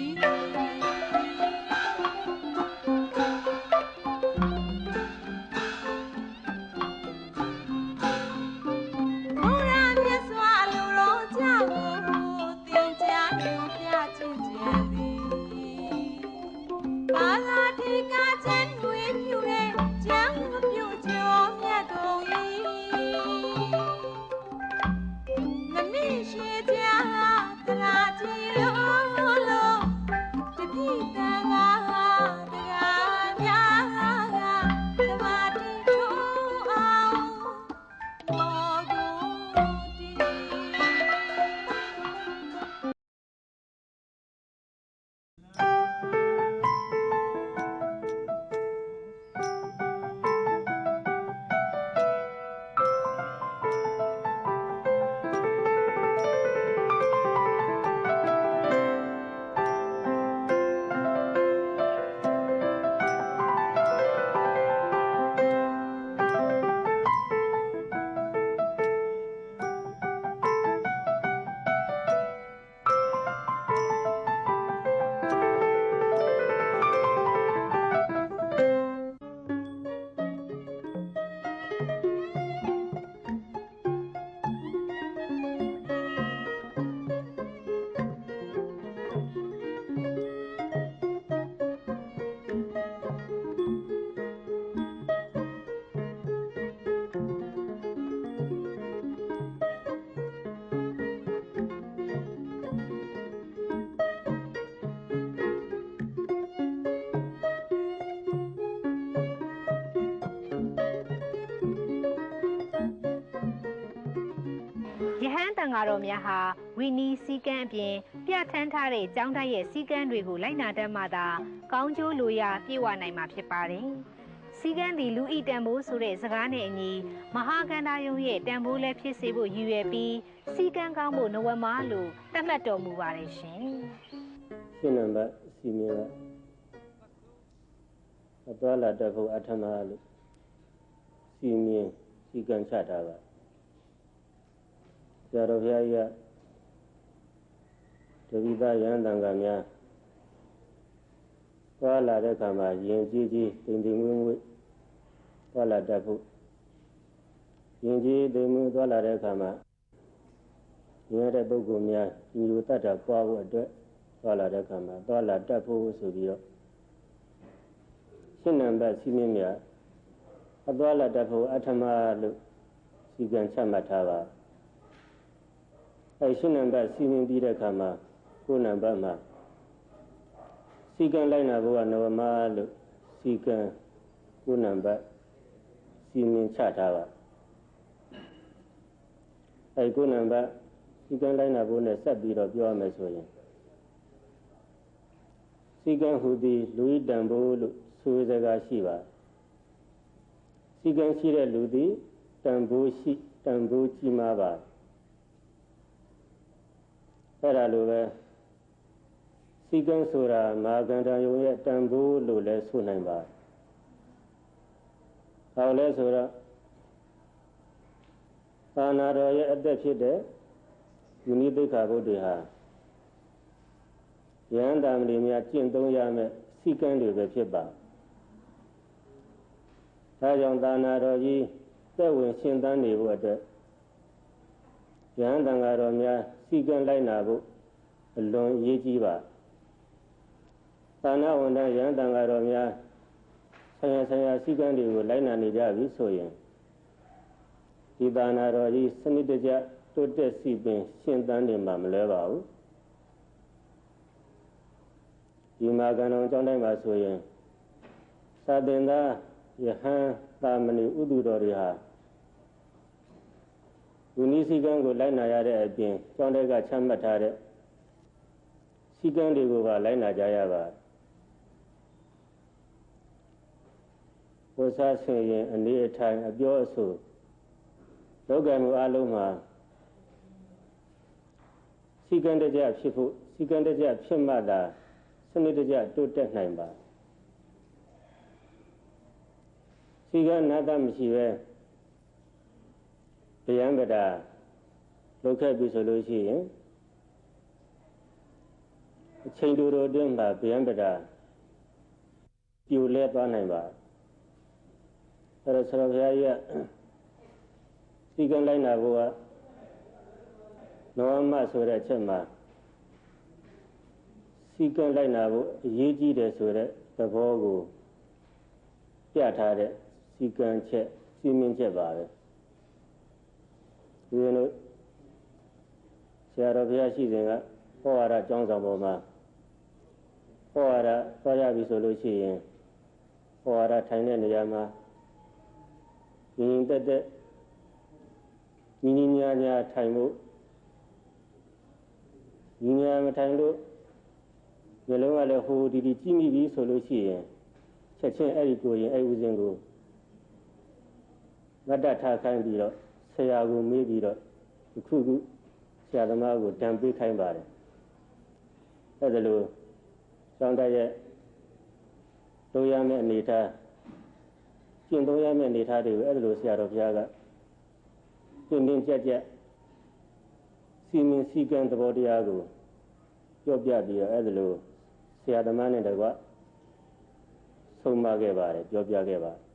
န်ဃာတော်များဟာဝီနီစည်းကမ်းအပြင်ပြဋ္ဌာန်းထားတဲ့ကျောင်းတိုက်ရဲ့စည်းကမ်းတွေကိုလိုက်နာတတ်မှသာကောင်းကျိုးလိုရာပြည့်ဝနိုင်မှာဖြစ်ပါတယ်။စည်းကမ်းသည်လူဤတန်ဖိုးဆိုတဲ့စကားနဲ့အညီမဟာကန္တာယုံရဲ့တန်ဖိုးလည်းဖြစ်စေဖို့ရည်ရွယ်ပြီးစည်းကမ်းကောင်းဖို့နဝမလို့သတ်မှတ်တော်မူပါတယ်ရှင်။ ရှင်းနံပါတ်စီမင်းကအတော်လာတက်ဖို့အထမလို့စီမင်းစီကံချတာပါဆရာတော်ဘုရားကြီးကတပိသယန္တန်ကများသွားလာတဲ့အခါမှာယင်ကြီးကြီးတိမ်တိမ်မွေ့မွေ့သွားလာတတ်ဖို့ယင်ကြီးတိမ်မွေ့သွားလာတဲ့အခါမှာယင်ရတဲ့ပုဂ္ဂိုလ်များညီလိုတတ်တာပွားဖို့အတွက်သွားလာတဲ့အခါမှာသွားလာတတ်ဖို့ဆိုပြီးတော့ရှင်းနံပါတ်စီမင်းများအသွားလာတတ်ဖို့အထမလို့စီကံချမှတ်ထားပါရှင်းနံပါတ်စီမင်းပြီးတဲ့အခါမှာကိုယ်နံပါတ်မှာစီကံလိုက်နာဖို့ကနဝမလို့စီကံကိုယ်နံပါတ်စီမင်းချထားပါကိုယ်နံပါတ်စီကံလိုက်နာဖို့နဲ့ဆက်ပြီးတော့ပြောရမယ်ဆိုရင်စီကံဟူသည်လူဤတန်ဖိုးလို့ဆိုစကားရှိပါစီကံရှိတဲ့လူသည်တန်ဖိုးရှိတန်ဖိုးကြီးမားပါအဲ့ဒါလိုပဲစီကံဆိုတာမဟာကန္တာယုံရဲ့တန်ဖိုးလို့လည်းဆိုနိုင်ပါဟောလဲဆိုတော့သာနာတော်ရဲ့အသက်ဖြစ်တဲ့ယူနိသိက္ခာဘုဒ္ဓဟာယန္တာမဏိများကျင့်သုံးရမယ်စီကံတွေပဲဖြစ်ပါဒါကြောင့်သာနာတော်ကြီးသက်ဝင်ရှင်သန်နေဖို့အတွက်ယန္တန်ဃာတော်များစီကံလိုက်နာဖို့အလွန်အရေးကြီးပါသာနာဝန်ထမ်းယန္တန်ဃာတော်များဆရာစီကံတွေကိုလိုက်နာနေကြပြီဆိုရင်ဒီသာနာတော်ကြီးစနစ်တကျတိုးတက်စီပင်ရှင်သန်နေမှာမလွဲပါဘူးဒီမှာကံတော်ကျောင်းတိုင်းမှာဆိုရင်သာသင်္သာယဟန်သာမဏေဥဒ္ဓတော်တွေဟာဝိနည်းစည်းကမ်းကိုလိုက်နာရတဲ့အပြင်ကျောင်းတိုက်ကချမှတ်ထားတဲ့စည်းကမ်းတွေကိုပါလိုက်နာကြရပါဝဆာဆင်ရင်အနေအထိုင်အပြောအဆိုလောကမှုအလုံးမှာစည်းကမ်းတကျဖြစ်ဖို့စည်းကမ်းတကျဖြစ်မှသာစနစ်တကျတိုးတက်နိုင်ပါစည်းကမ်းနာတမရှိပဲဗျံပဒလုပ်ခဲ့ပြီဆိုလို့ရှိရင်အချိန်တိုအတွင်းမှာဗျံပဒပြိုလဲသွားနိုင်ပါအဲ့ဒါဆရာဘုရားကြီးကစည်းကမ်းလိုက်နာဖို့ကနောမဆိုတဲ့အချက်မှာစည်းကမ်းလိုက်နာဖို့အရေးကြီးတယ်ဆိုတဲ့သဘောကိုပြထားတဲ့စည်းကမ်းချက်စီမင်းချက်ပါပဲဒီလိုဆရာတော်ဘုရားရှိစဉ်ကဟောဝါဒကျောင်းဆောင်ပေါ်မှာဟောဝါဒသွားရပြီဆိုလို့ရှိရင်ဟောဝါဒထိုင်တဲ့နေရာမှာညီတက်ညီညာထိုင်မှုညီညာမထိုင်လို့မျက်လုံးကလည်းဟိုဒီကြည့်မိပြီဆိုလို့ရှိရင်ချက်ချင်းအဲ့ဒီကိုရင်အဲ့ဥစဉ်ကိုငတ်တထားခိုင်းပြီးတော့ဆရာကိုမေးပြီးတော့ခုဆရာသမားကိုတံပေးခိုင်းပါတယ်အဲ့ဒါလို့ကျောင်းတက်ရဲ့တို့ရမယ့်အနေထားကျင့်သုံးရမယ့်အနေထားတွေကိုအဲ့ဒါလို့ဆရာတော်ဘုရားကတင်းကြပ်စီမင်းစည်းကမ်းသဘောတရားကိုပြောပြပြီးတော့အဲ့ဒါလို့ဆရာသမားနဲ့တကွဆုံးမခဲ့ပါတယ်ပြောပြခဲ့ပါတယ်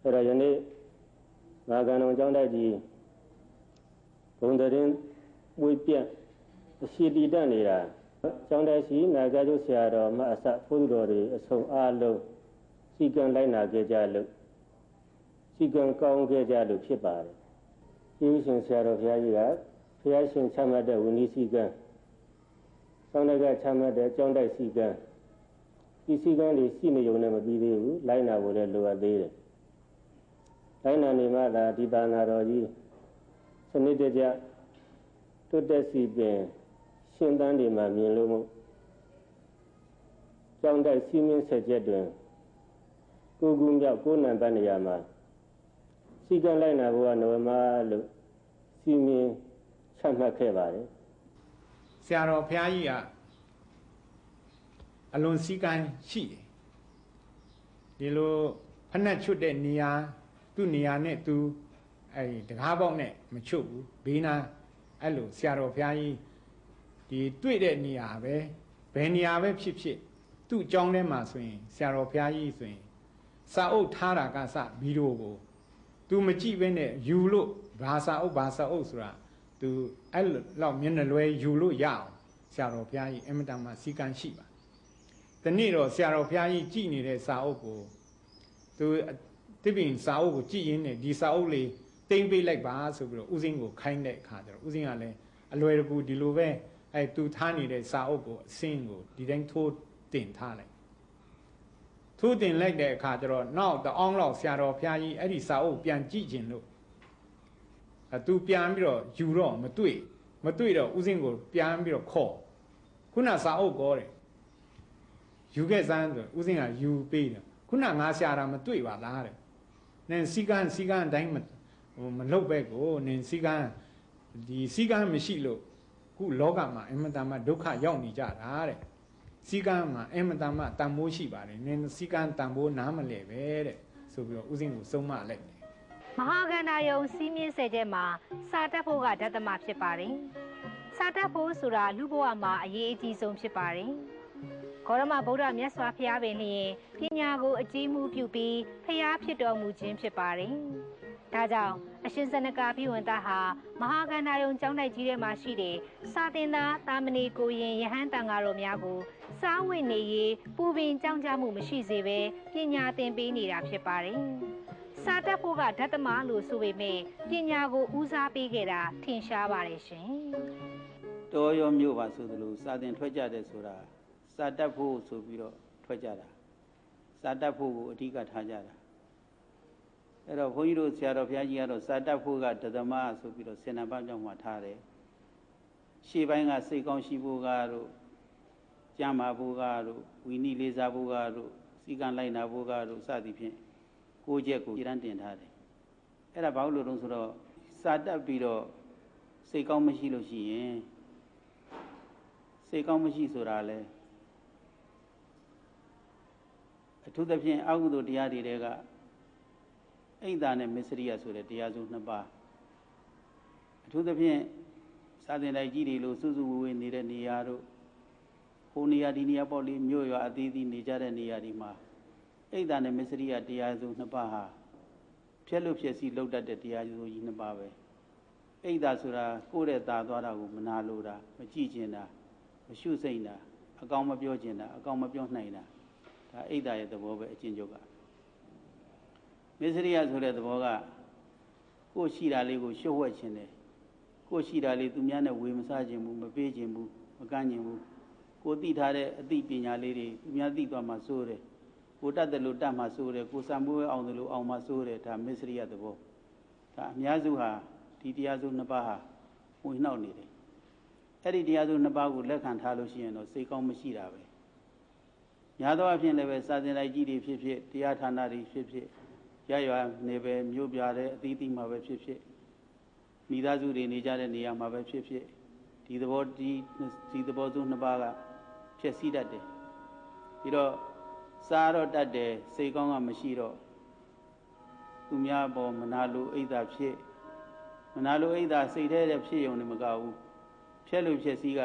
အဲ့တော့ယနေ့မဟာကန္တော်ကျောင်းတိုက်ကြီးဘုံတရင်ဝိပြတ်အရှိတည်တတ်နေတာကျောင်းတိုက်ရှိနာဂကျုဆရာတော်မအစဘုသူတော်တွေအဆုံးအားလုံးစီကံလိုက်နာခဲ့ကြလို့စီကံကောင်းခဲ့ကြလို့ဖြစ်ပါတယ်ကျေးဇူးရှင်ဆရာတော်ဘုရားကြီးကဘုရားရှင်ချမှတ်တဲ့ဝိနည်းစီကံကျောင်းတိုက်ကချမှတ်တဲ့ကျောင်းတိုက်စီကံဒီစီကံတွေရှိနေုံနဲ့မပြီးသေးဘူးလိုက်နာဖို့လည်းလိုအပ်သေးတယ်လိုက်နာနေမှသာဒီသာနာတော်ကြီးဆ နစ်တကျတွတ်တက်စီပင်ရှင်းတန်းတွေမှာမြင်လို့မို့ကျောင်းတိုက်စီမင်းဆက်ချက်တွင်ကိုကူမြောက်9နံပါတ်နေရာမှာစီကံလိုက်နာဘုရားနိုဝင်ဘာလို့စီမင်းချမှတ်ခဲ့ပါတယ်ဆရာတော်ဘုရားကြီးကအလွန်စည်းကမ်းရှိတယ်ဒီလိုဖက်နှက်ချွတ်တဲ့နေရာသူ့နေရာနဲ့သူတကားပေါက်နဲ့မချွတ်ဘူးဘေးနာအဲ့လိုဆရာတော်ဘုရားကြီးဒီတွေ့တဲ့နေရာပဲဘယ်နေရာပဲဖြစ်ဖြစ်သူ့အကြောင်းထဲမှာဆိုရင်ဆရာတော်ဘုရားကြီးဆိုရင်စာအုပ်ထားတာကစဗီဒီယိုကိုသူမကြည့်ဘဲနဲ့ယူလို့ဘာစာအုပ်ဆိုတာသူအဲ့လောက်မျက်နှာလွဲယူလို့ရအောင်ဆရာတော်ဘုရားကြီးအမတန်မှစီကံရှိပါတနေ့တော့ဆရာတော်ဘုရားကြီးကြည်နေတဲ့စာအုပ်ကိုသူတိပင်စာအုပ်ကိုကြည်ရင်းနဲ့ဒီစာအုပ်လေးတိမ့်ပေးလိုက်ပါဆိုပြီးတော့ဦးစင်းကိုခိုင်းတဲ့အခါကျတော့ဦးစင်းကလည်းအလွယ်တကူဒီလိုပဲသူထားနေတဲ့စာအုပ်ကိုအစင်းကိုဒီတိုင်းထိုးတင်ထားလိုက်ထိုးတင်လိုက်တဲ့အခါကျတော့နောက်တအောင်လောက်ဆရာတော်ဘုရားကြီးအဲ့ဒီစာအုပ်ပြန်ကြည့်ခြင်းလို့သူပြန်ပြီးတော့ယူတော့မတွေ့တော့ဦးစင်းကိုပြန်ပြီးတော့ခေါ်ခုနစာအုပ်ကောတယ်ယူခဲ့စမ်းဆိုဦးစင်းကယူပေးတယ်ခုနငါရှာတာမတွေ့ပါလားတဲ့နင်စီကန်းအတိုင်းမလုတ်ပဲကိုနင်စီကန်းဒီစီကန်းမရှိလို့ခုလောကမှာအမတန်မှဒုက္ခရောက်နေကြတာတဲ့စီကန်းမှာအမတန်မှတန်ဖိုးရှိပါတယ်နင်စီကန်းတန်ဖိုးနားမလဲပဲတဲ့ဆိုပြီးတော့ဦးစင်းကိုစုံမလိုက်တယ်မဟာကန္တာယုံစီးမြင့်ဆယ်ကျဲမှာစာတတ်ဖို့ကဓတ္တမဖြစ်ပါတယ်စာတတ်ဖို့ဆိုတာလူဘဝမှာအရေးအကြီးဆုံးဖြစ်ပါတယ်ဂေါရမဗုဒ္ဓမြတ်စွာဘုရားပင်လျင်ပညာကိုအကြီးမှုပြုပြီးဖျားဖြစ်တော်မူခြင်းဖြစ်ပါတယ်ဒါကြောင့်အရှင်ဇနကဘိဝန္တဟာမဟာကန္တာယုံကျောင်းတိုက်ကြီးထဲမှာရှိတဲ့စာသင်သားတာမဏေကိုရင်ယဟန်တန်ဃာတော်များကိုစားဝတ်နေရေးပူပင်ကြောင်းကြမှုမရှိစေဘဲပညာသင်ပေးနေတာဖြစ်ပါတယ်စာတတ်ဖို့ကဓတ္တမလို့ဆိုပေမဲ့ပညာကိုဦးစားပေးခဲ့တာထင်ရှားပါတယ်ရှင်တော်ရောမြို့ပါဆိုသလိုစာသင်ထွက်ကြတယ်ဆိုတာစာတတ်ဖို့ဆိုပြီးတော့ထွက်ကြတာစာတတ်ဖို့ကိုအဓိကထားကြတာအဲ့တော့ဘုန်းကြီးတို့ဆရာတော်ဘုရားကြီးကတော့စာတတ်ဖို့ကဓတ္တမဆိုပြီးတော့စေနာပတ်ကြောင့်မှထားတယ်ရှေ့ပိုင်းကစိတ်ကောင်းရှိဖို့ကတို့ကြံ့မာဖို့ကတို့ဝီနည်းလေးစားဖို့ကတို့စီကံလိုက်နာဖို့ကတို့စသည်ဖြင့်ကိုချက်ကိုရန်တင်ထားတယ်အဲ့ဒါဘာလို့လို့ဆိုတော့စာတတ်ပြီးတော့စိတ်ကောင်းမရှိလို့ရှိရင်စိတ်ကောင်းမရှိဆိုတာလဲအထူးသဖြင့်အကုသိုလ်တရားတွေတဲကအိဒါနဲ့မစ္စရိယဆိုတဲ့တရားစုနှစ်ပါးအထူးသဖြင့်စာသင်တိုက်ကြီးတွေလို့စုစုဝေးဝေးနေတဲ့နေရာတို့ဟိုနေရာဒီနေရာပေါ့လေမြို့ရွာအသီးသီးနေကြတဲ့နေရာတွေမှာအိဒါနဲ့မစ္စရိယတရားစုနှစ်ပါးဟာဖြက်လို့ဖြက်စီလောက်တတ်တဲ့တရားစုကြီးနှစ်ပါးပဲအိဒါဆိုတာကိုယ့်ရဲ့ตาသွားတာကိုမနာလိုတာမကြည့်ကျင်တာမရှုစိမ့်တာအကောင်မပြောကျင်တာအကောင်မပြောနိုင်တာဒါအိဒါရဲ့သဘောပဲအကျဉ်းချုပ်ကမစ္စရိယဆိုတဲ့သဘောကကိုယ်ရှိတာလေးကိုရှုပ်ဝှက်ခြင်းတယ်ကိုယ်ရှိတာလေးသူများနဲ့ဝေမစားခြင်းဘူးမပေးခြင်းဘူးမကမ်းခြင်းဘူးကိုယ်သိထားတဲ့အသိပညာလေးတွေသူများသိသွားမှစိုးတယ်ကိုတတ်တယ်လို့တတ်မှစိုးတယ်ကိုစံမိုးအောင်တယ်လို့အောင်မှစိုးတယ်ဒါမစ္စရိယသဘောဒါအများစုဟာဒီတရားစုနှစ်ပါးဟာဝင်နှောက်နေတယ်အဲ့ဒီတရားစုနှစ်ပါးကိုလက်ခံထားလို့ရှိရင်တော့စိတ်ကောင်းမရှိတာပဲများသောအားဖြင့်လည်းပဲစာသင်တိုက်ကြီးတွေဖြစ်ဖြစ်တရားဌာနတွေဖြစ်ဖြစ်ရရွာနေပဲမြို့ပြတဲ့အသီးသီးမှာပဲဖြစ်ဖြစ်မိသားစုတွေနေကြတဲ့နေရာမှာပဲဖြစ်ဖြစ်ဒီသဘောစုနှစ်ပါးကဖြစ်စည်းတတ်တယ်ပြီးတော့စားတော့တတ်တယ်စိတ်ကောင်းကမရှိတော့သူများပေါ်မနာလိုအိတ်သာဖြစ်မနာလိုအိတ်သာစိတ်ထဲတဲ့ဖြစ်ရုံနဲ့မကဘူးဖြက်လို့ဖြစ်စည်းက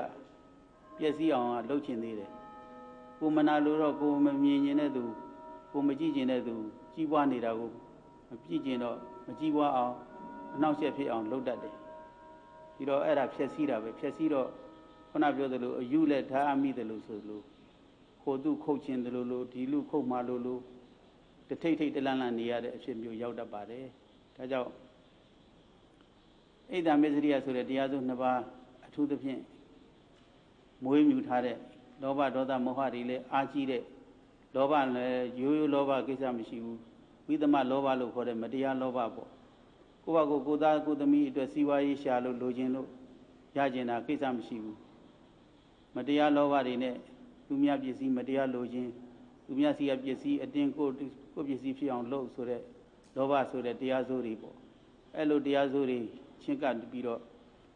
ပျက်စီးအောင်ကလှုပ်ချင်သေးတယ်ကိုမနာလိုတော့ကိုမမြင်ကျင်တဲ့သူကိုမကြည့်ကျင်တဲ့သူကြီးပွားနေတာကိုမကြည့်ကျင်တော့မကြီးပွားအောင်အနှောင့်အယှက်ဖြစ်အောင်လုပ်တတ်တယ်ပြီးတော့အဲ့ဒါဖြက်စီးတာပဲဖြက်စီးတော့ခုနပြောသလိုအယူလက်ထားအမိတယ်လို့ဆိုလို့ခိုသူခုတ်ခြင်းတယ်လို့ဒီလူခုတ်မှလို့တထိတ်ထိတ်တလန့်လန့်နေရတဲ့အဖြစ်မျိုးရောက်တတ်ပါတယ်ဒါကြောင့်အိဒါမစ္စရိယဆိုတဲ့တရားစုနှစ်ပါးအထူးသဖြင့်မွေးမြူထားတဲ့လောဘဒေါသမောဟတွေလည်းအားကြီးတဲ့လောဘလည်းရိုးရိုးလောဘကိစ္စမရှိဘူးဝိသမလောဘလို့ခေါ်တဲ့မတရားလောဘပေါ့ ကိုယ့်ဘာကိုသားကိုသမီးအတွက်စီးပွားရေးရှာလို့လိုချင်လို့ရကျင်တာကိစ္စမရှိဘူးမတရားလောဘတွေနဲ့သူများပစ္စည်းမတရားလိုချင်သူများစီကပစ္စည်းအတင်းကိုပစ္စည်းဖြစ်အောင်လုပ်ဆိုတဲ့လောဘဆိုတဲ့တရားစိုးတွေပေါ့အဲ့လိုတရားစိုးတွေချင်းကပ်ပြီးတော့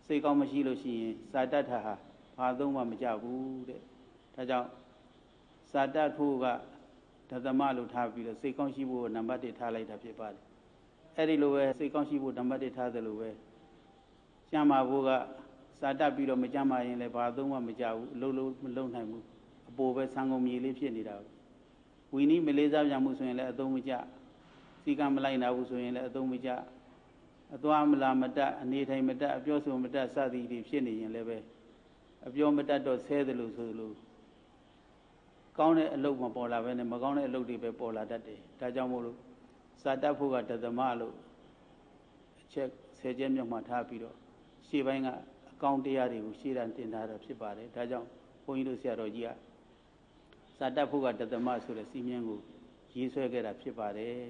စိတ်ကောင်းမရှိလို့ရှိရင်စာတတ်တာဟာဘာသုံးမှမကြဘူးတဲ့ဒါကြောင့်စာတတ်ဖို့ကဒသမလို့ထားပြီးတော့စိတ်ကောင်းရှိဖို့နံပါတ်1ထားလိုက်တာဖြစ်ပါတယ်အဲ့ဒီလိုပဲစိတ်ကောင်းရှိဖို့နံပါတ်1ထားသလိုပဲကျမ်းမာဖို့ကစာတတ်ပြီးတော့မကျမ်းမာရင်လည်းဘာသုံးမှမကြဘူးအလုံးလုံးမလုံးနိုင်ဘူးအပေါ်ပဲဆံကုန်မြေလေးဖြစ်နေတာဝီနီးမလေးစားပြန်မှုဆိုရင်လည်းအသုံးမကျစီကံမလိုက်နာဘူးဆိုရင်လည်းအသုံးမကျအသွားမလာမတတ်အနေထိုင်မတတ်အပြောဆိုမတတ်စသည်တွေဖြစ်နေရင်လည်းပဲအပြောမတတ်တော့ဆဲတယ်လို့ဆိုလို့ကောင်းတဲ့အလုပ်မပေါ်လာပဲနဲ့မကောင်းတဲ့အလုပ်တွေပဲပေါ်လာတတ်တယ်ဒါကြောင့်မို့လို့စာတတ်ဖို့ကဒသမလို့အချက်10ချက်မြောက်မှထားပြီးတော့ရှေ့ပိုင်းကအကောင်းတရားတွေကိုရှေ့တန်းတင်ထားတာဖြစ်ပါတယ်ဒါကြောင့်ဘုန်းကြီးတို့ဆရာတော်ကြီးကစာတတ်ဖို့ကဒသမဆိုတဲ့စီမင်းကိုရေးဆွဲခဲ့တာဖြစ်ပါတယ်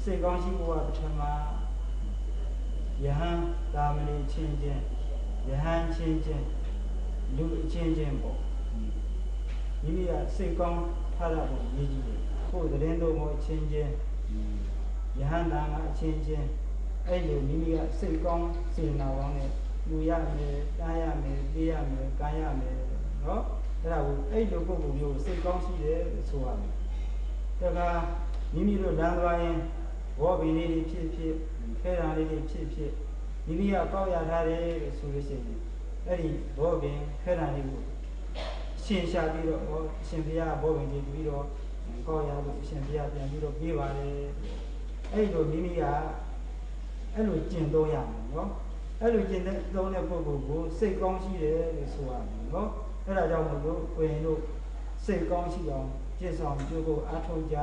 စိတ်ကောင်းရှိဖို့ကပထမယဟန်သာမဏေချင်းချင်းယဟန်ချင်းချင်းလူအချင်းချင်းပေါ့မိမိကစိတ်ကောင်းထားတာကိုရည်ကြည်တယ်ကိုယ်သတင်းတော်ကိုအချင်းချင်းယဟန်သာကအချင်းချင်းအဲ့လိုမိမိကစိတ်ကောင်းစေနာကောင်းနဲ့လူရမယ်တားရမယ်ပြေးရမယ်ကားရမယ်နော်အဲ့ဒါကိုအဲ့လိုပုံပုံမျိုးစိတ်ကောင်းရှိတယ်ဆိုရမယ်ဒါကမိမိတို့လမ်းသွားရင်ဘောဘီလေးတွေဖြစ်ဖြစ်ခဲတာလေးတွေဖြစ်ဖြစ်မိမိကပေါက်ရထားတယ်လို့ဆိုလို့ရှိရင်အဲ့ဒီဘောဘင်ခဲတာလေးကိုရှင်းရှာပြီးတော့အရှင်ဘုရားဘောဘင်တွေပြီးတော့ကောက်ရလို့အရှင်ဘုရားပြန်ပြီးတော့ပြေးပါလေအဲ့လိုမိမိကအဲ့လိုကျင့်သုံးရမယ်နော်အဲ့လိုကျင့်သုံးတဲ့ပုဂ္ဂိုလ်ကိုစိတ်ကောင်းရှိတယ်လို့ဆိုရမယ်နော်အဲ့ဒါကြောင့်မို့လို့ကိုရင်တို့စိတ်ကောင်းရှိအောင်ကျင့်ဆောင်ကြိုးကိုအားထုတ်ကြ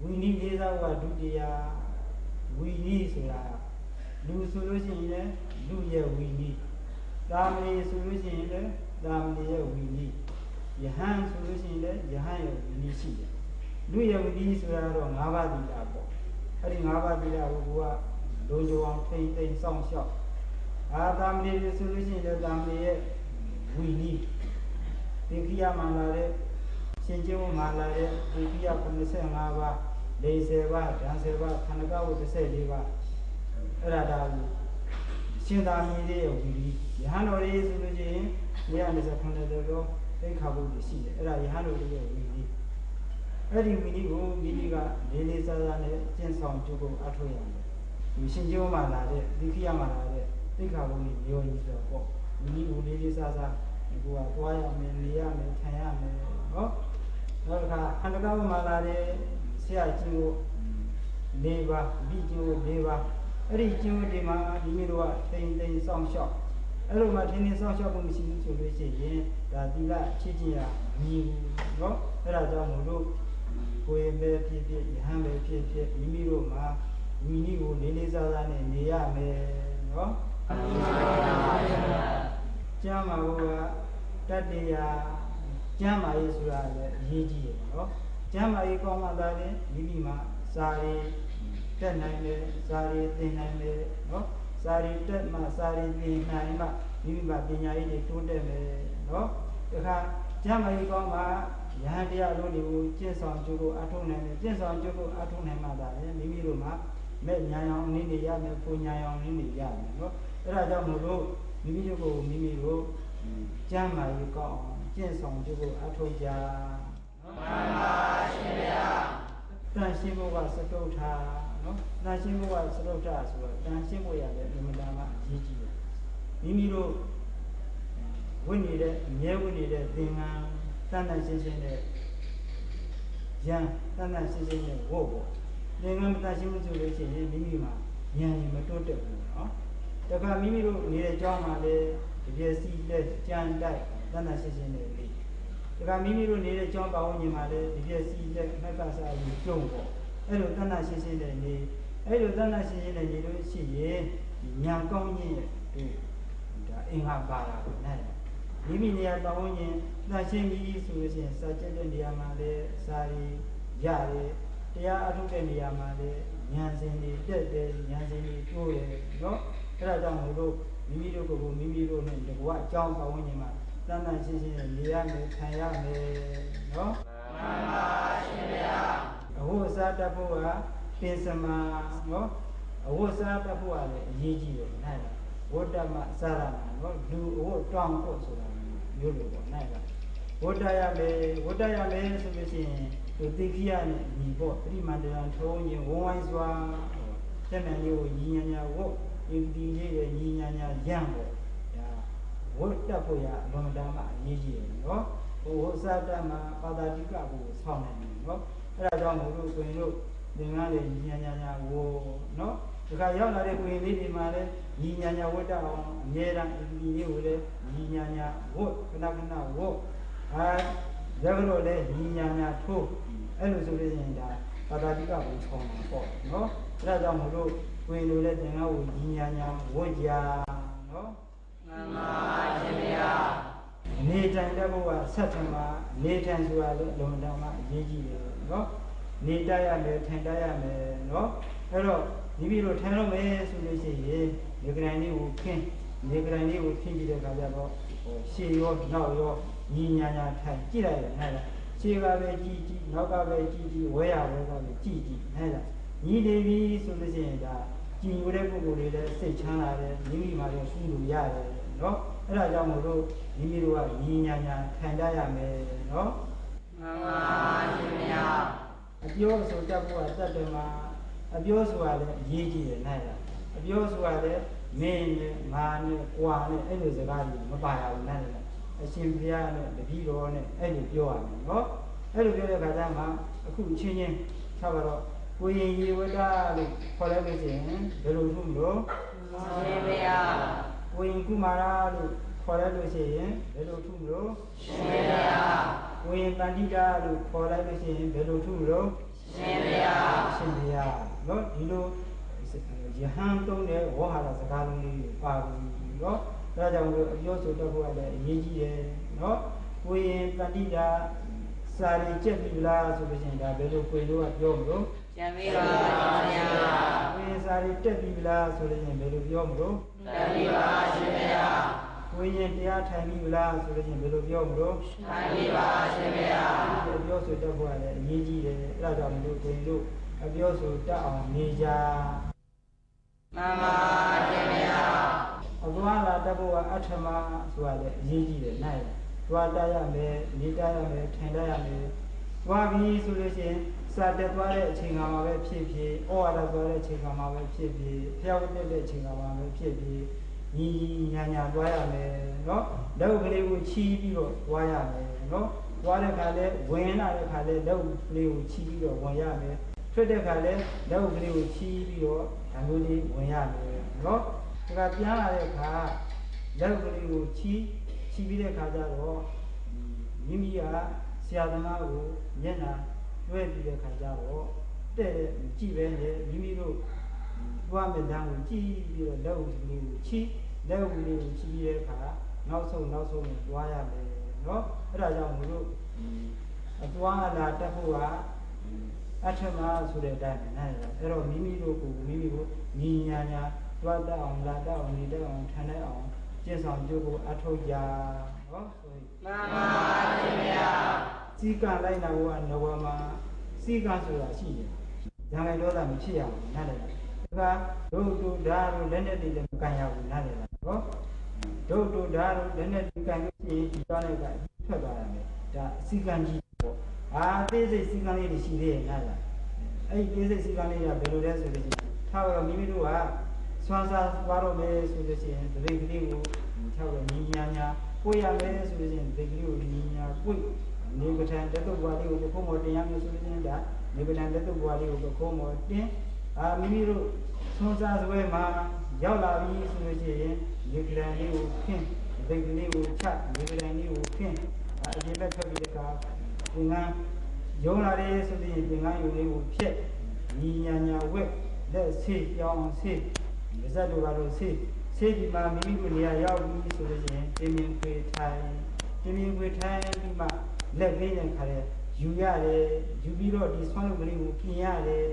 ဝီနီလေးစားကဒုတိယဝီနီဆိုတာလူဆိုလို့ရှိရင်လည်းလူရဲ့ဝီနီသာမဏေဆိုလို့ရှိရင်လည်းသာမဏေရဲ့ဝီနီယဟန်ဆိုလို့ရှိရင်လည်းယဟန်ရဲ့ဝီနီရှိတယ်လူရဲ့ဝီနီဆိုတာတော့၅ပါးသီလပေါ့အဲ့ဒီ၅ပါးသီလကိုကလုံခြုံအောင်ထိမ့်သိမ်းစောင့်ရှောက်သာမဏေဆိုလို့ရှိရင်လည်းသာမဏေရဲ့ဝီနီသင်္ခိယမှလာတဲ့ရှင်ကျိုးမှလာတဲ့သင်္ခိယ95ပါး40ပါးဓာန်10ပါးခန္ဓကဝ14ပါးအဲ့ဒါရှင်သာမဏေရဲ့ဝီနီယဟန်တော်ရေးဆိုလို့ရှိရင်129တော့သိခါဖို့ရှိတယ်အဲ့ဒါယဟန်တော်ရဲ့ဝီနီအဲ့ဒီဝီနီကိုမိမိကလေးလေးစားစားနဲ့ကျင့်ဆောင်ကြိုးကိုအထောက်ရမယ်ဒီရှင်ကျိုးမှလာတဲ့သင်္ခိယမှလာတဲ့သိခါဖို့မျိုးကြီးဆိုတော့ဝီနီကိုလေးလေးစားစားကိုကသွားရမယ်နေရမယ်ထိုင်ရမယ်နော်နောက်တစ်ခါခန္ဓကဝမှာလာတဲ့ဆရာကြီးကို၄ပါးဒီကျိုး၄ပါးအဲ့ဒီကျိုးဒီမှာမိမိတို့ကထိန်သိမ်းစောင့်ရှောက်အဲ့လိုမှထိန်သိမ်းစောင့်ရှောက်ဖို့မရှိဘူးဆိုလို့ရှိရင်ဒါသီလချစ်ခြင်းရမြည်ဘူးနော်အဲ့ဒါကြောင့်မို့လို့ကိုယ်ပဲဖြစ်ဖြစ်ယဟန်ပဲဖြစ်ဖြစ်မိမိတို့မှာဝီနီကိုလေးလေးစားစားနဲ့နေရမယ်နော်ကျမ်းမာဖို့ကတတ္တရားကျမ်းမာရေးဆိုတာလည်းအရေးကြီးတယ်နော်ကျမ်းမာရေးကောင်းမှသာလေမိမိမှာစာရေးတက်နိုင်တယ်စာရေးသင်နိုင်တယ်နော်စာရေးတက်မှစာရေးသင်နိုင်မှမိမိမှာပညာရေးတွေတိုးတက်မယ်နော်ဒါခါကျမ်းမာရေးကောင်းမှယဟန်တရားလုံးတွေကိုကျင့်ဆောင်ကြိုးကိုအထောက်နိုင်တယ်ကျင့်ဆောင်ကြိုးကိုအထောက်နိုင်မှသာလေမိမိတို့မှာမဲ့ညာအောင်နေနေရမယ်ပူညာအောင်နေနေရမယ်နော်အဲ့ဒါကြောင့်မို့လို့မိမိတို့ကိုမိမိတို့ ကျမ်းမာရေးကောင်းအောင်ကျင့်ဆောင်ကြဖို့အထောက်ကြနော်မှန်ပါရှင်ဗျာတန်ရှင်းဖို့ကစတုထနော်တန်ရှင်းဖို့ကစတုထဆိုတော့တန်ရှင်းဖို့ရတယ်အမှန်တမ်းအရေးကြီးတယ်မိမိတို့ဝိနေတဲ့အမြဲဝိနေတဲ့သင်္ကန်းတန်တန်ရှင်းရှင်းနဲ့ဉာဏ်တန်တန်ရှင်းရှင်းနဲ့ဝတ်ဖို့သင်္ကန်းမတန်ရှင်းမှုဆိုလို့ရှိရင်မိမိမှာဉာဏ်ရင်မတိုးတက်ဘူးနော်တခါမိမိတို့နေတဲ့အကြောင်းမှာလည်းဒီပြစီလက်ကြံတိုက်တန်တန်ရှင်းရှင်းနဲ့လေတခါမိမိတို့နေတဲ့အကြောင်းပါဝင်ညီမှာလည်းဒီပြစီလက်မက်ကစားပြီးကျုံပေါ့အဲ့လိုတန်တန်ရှင်းရှင်းနဲ့နေအဲ့လိုတန်တန်ရှင်းရှင်းနဲ့နေလို့ရှိရင်ဉာဏ်ကောင်းခြင်းရဲ့ဒါအင်္ဂါပါလာတယ်နဲ့မိမိနေရာပါဝင်ခြင်းတန်ရှင်းပြီးဆိုလို့ရှိရင်စာကျက်တဲ့နေရာမှာလည်းစာရီရတယ်တရားအထုတ်တဲ့နေရာမှာလည်းဉာဏ်စဉ်တွေတက်တယ်ဉာဏ်စဉ်တွေတိုးတယ်နော်အဲ့ဒါကြောင့်မို့လို့မိမိတို့ကိုမိမိတို့နဲ့တကွာအကြောင်းပါဝင်ခြင်းမှာတန်တန်ရှင်းရှင်းနဲ့နေရမယ်ခံရမယ်နော်မှန်ပါရှင်ဗျာအဝတ်စားတတ်ဖို့ကပင်စမာနော်အဝတ်စားတတ်ဖို့ကလည်းအရေးကြီးတယ်နိုင်လားဝတ္တမစာရဏနော်လူအဝတ်တောင်းဖို့ဆိုတာမျိုးလိုပေါ့နိုင်လားဝတ္တရမယ်ဆိုလို့ရှိရင်ဒီသိခိယနဲ့ညီပေါ့ပရိမန္တရံထုံးရင်ဝဝိုင်းစွာတက်မှန်လေးကိုညီညာဝတ်ဒီလေးရဲ့ညီညာရံ့ပေါ့ဒါဝတ်တတ်ဖို့ရအလွန်တမ်းအရေးကြီးတယ်နော်ဟိုစာတတ်မှာပါတာတိကကိုဆောင်းနိုင်တယ်နော်အဲ့ဒါကြောင့်မို့လို့ကိုရင်တို့သင်္ကန်းလေးညီညာဝတ်နော်ဒီခါရောက်လာတဲ့ကိုရင်လေးတွေမှာလည်းညီညာဝတ်တတ်အောင်အမြဲတမ်းဒီလေးကိုလည်းညီညာဝတ်ခဏခဏဝတ်ရကတော့လည်းညီညာထိုးအဲ့လိုဆိုလို့ရှိရင်ဒါပါတာတိကကိုဆောင်းမှာပေါ့နော်အဲ့ဒါကြောင့်မို့လို့ကိုရင်တို့လည်းသင်္ကန်းကိုညီညာဝတ်ကြနော်မှန်ပါရှင်ဗျာနေထိုင်တဲ့ဘုရားဆက်ထမှာနေထိုင်ဆိုတာလည်းလုံတောင်မှအရေးကြီးတယ်နော်နေတတ်ရမယ်ထိုင်တတ်ရမယ်နော်အဲ့တော့မိမိတို့ထိုင်လို့မယ်ဆိုလို့ရှိရင်ဒီကရန်လေးကိုခင်းကြည့်တဲ့အခါကျတော့ရှေ့ရောနောက်ရောညီညာထိုင်ကြည့်လိုက်ရနိုင်လားရှေ့ကပဲကြည့်နောက်ကပဲကြည့်ဝဲရဝဲကပဲကြည့်နိုင်လားညီနေပြီဆိုလို့ရှိရင်ဒါကြည်ညိုတဲ့ပုဂ္ဂိုလ်တွေလည်းစိတ်ချမ်းသာတယ်မိမိမှာလည်းရှိလို့ရတယ်နော်အဲ့ဒါကြောင့်မို့လို့မိမိတို့ကညီညာထိုင်တတ်ရမယ်နော်မှန်ပါရှင်ဗျာအပြောဆိုတတ်ဖို့ကတတ်တယ်မှာအပြောဆိုတာလည်းအရေးကြီးတယ်နိုင်လားအပြောဆိုတာလည်းမင်းနဲ့ငါနဲ့ကွာနဲ့အဲ့လိုစကားတွေမပါရဘူးနိုင်လားအရှင်ဘုရားနဲ့တပည့်တော်နဲ့အဲ့လိုပြောရမယ်နော်အဲ့လိုပြောတဲ့အခါကျမှအခုချင်းချင်းထားပါတော့ကိုရင်ရေဝတ္တလို့ခေါ်လိုက်လို့ရှိရင်ဘယ်လိုထုမလို့ရှင်ဘုရားကိုရင်ကုမာရလို့ခေါ်လိုက်လို့ရှိရင်ဘယ်လိုထုမလို့ရှင်ဘုရားကိုရင်တန်တိတာလို့ခေါ်လိုက်လို့ရှိရင်ဘယ်လိုထုမလို့ရှင်ဘုရားနော်ဒီလိုယဟန်တုံးတဲ့ဝဟရစကားလုံးလေးပါဘူးနော်ဒါကြောင့်လို့အပြောဆိုတတ်ဖို့ကလည်းအရေးကြီးတယ်နော်ကိုရင်တန်တိတာစာရီကျက်ပြီလားဆိုလို့ရှိရင်ဒါဘယ်လိုကိုတို့ကပြောမလို့ကျန်ပြီပါဗျာကိုရင်စာရီတက်ပြီလားဆိုလို့ရှိရင်ဘယ်လိုပြောမလို့တက်ပြီပါရှင်ဗျာကိုရင်တရားထိုင်ပြီလားဆိုလို့ရှိရင်ဘယ်လိုပြောမလို့ထိုင်ပြီပါရှင်ဗျာဒီပြောဆိုတတ်ဖို့ကလည်းအရေးကြီးတယ်အဲ့ဒါကြောင့်လို့ကိုရင်တို့အပြောဆိုတတ်အောင်နေကြမှန်ပါရှင်ဗျာအသွားလာတတ်ဖို့ကအထမဆိုတာလည်းအရေးကြီးတယ်နိုင်သွားတတ်ရမယ်နေတတ်ရမယ်ထိုင်တတ်ရမယ်သွားပြီဆိုလို့ရှိရင်စာတက်သွားတဲ့အချိန်ကမှပဲဖြစ်ဩဝါဒသွားတဲ့အချိန်ကမှပဲဖြစ်ဖျောက်တဲ့အချိန်ကမှပဲဖြစ်ညီညာသွားရမယ်နော်လောက်ကလေးကိုချီးပြီးတော့သွားရမယ်နော်သွားတဲ့ခါလဲဝင်လာတဲ့ခါလဲလောက်ကလေးကိုချီးပြီးတော့ဝင်ရမယ်ထွက်တဲ့ခါလဲလောက်ကလေးကိုချီးပြီးတော့ဒါမျိုးလေးဝင်ရမယ်နော်ဒါကပြန်လာတဲ့ခါလောက်ကလေးကိုချီးပြီးတဲ့ခါကျတော့မိမိကဆရာသမားကိုမျက်နှာတွဲပြီးတဲ့ခါကျတော့တဲ့ကြည့်ပဲလေမိမိတို့သွားမဲ့လမ်းကိုကြည့်ပြီးတော့လောက်ကလေးကိုချီးပြီးတဲ့အခါနောက်ဆုံးသွားရမယ်နော်အဲ့ဒါကြောင့်မလို့အသွားလာတတ်ဖို့ကအထမဆိုတဲ့အတိုင်းနိုင်တယ်အဲ့တော့မိမိတို့ကိုညီညာသွားတတ်အောင်လာတတ်အောင်နေတတ်အောင်ထိုင်တတ်အောင်ကျင့်ဆောင်ကြဖို့အထောက်ကြနော်ဆိုရင်မှန်ပါဗျာစီကလိုက်နာဖို့ကနဝမှာစီကဆိုတာရှိတယ်။ညာလိုက်တော့တာမဖြစ်ရဘူးနားလည်လား။ဒါကတို့ဒါတို့လက်နဲ့တည်းလည်းမကန်ရဘူးနားလည်လား။ဟော တို့တို့ဒါတို့လည်းနဲ့ဒီကံကြီးဒီသွားလိုက်ကထွက်သွားတယ်ဒါအစီကံကြီးပေါ့သေးစိတ်စီကံလေးတွေရှိသေးရဲ့နားလားအဲ့ဒီသေးစိတ်စီကံလေးကဘယ်လိုလဲဆိုလို့ရှိရင်ထားတော့မိမိတို့ကစွမ်းစားသွားတော့မယ်ဆိုလို့ရှိရင်တပိတ်ကလေးကိုထားတော့ညီညာညာကိုရမယ်ဆိုလို့ရှိရင်တပိတ်ကလေးကိုညီညာကိုနေပထန်တက်တော့ဘွားလေးကိုပခုံးမော်တင်ရမယ်ဆိုလို့ရှိရင်ဒါနေပထန်တက်တော့ဘွားလေးကိုပခုံးမော်တင်မိမိတို့စွမ်းစားစွဲမှာရောက်လာပြီဆိုလို့ရှိရင်ဒီကလန်လေးကိုခင်းဒီကလေးကိုချဒီကလန်လေးကိုခင်းအဒီဘက်ထွက်ပြီးတခါသင်္ကန်းရုံးလာတယ်ဆိုရင်သင်္ကန်းယူလေးကိုဖြက်ညီညာညာဝက်လက်ဆေးပြောင်းဆေးပါဇက်တို့ကတော့ဆေးဒီမှာမိမိတို့နေရာရောက်ပြီဆိုလို့ရှိရင်တင်းမြင်ခွေထိုင်ပြီးမှလက်လေးနဲ့ခါရဲယူရတယ်ယူပြီးတော့ဒီဆွမ်းလုပ်ကလေးကိုပြင်ရတယ်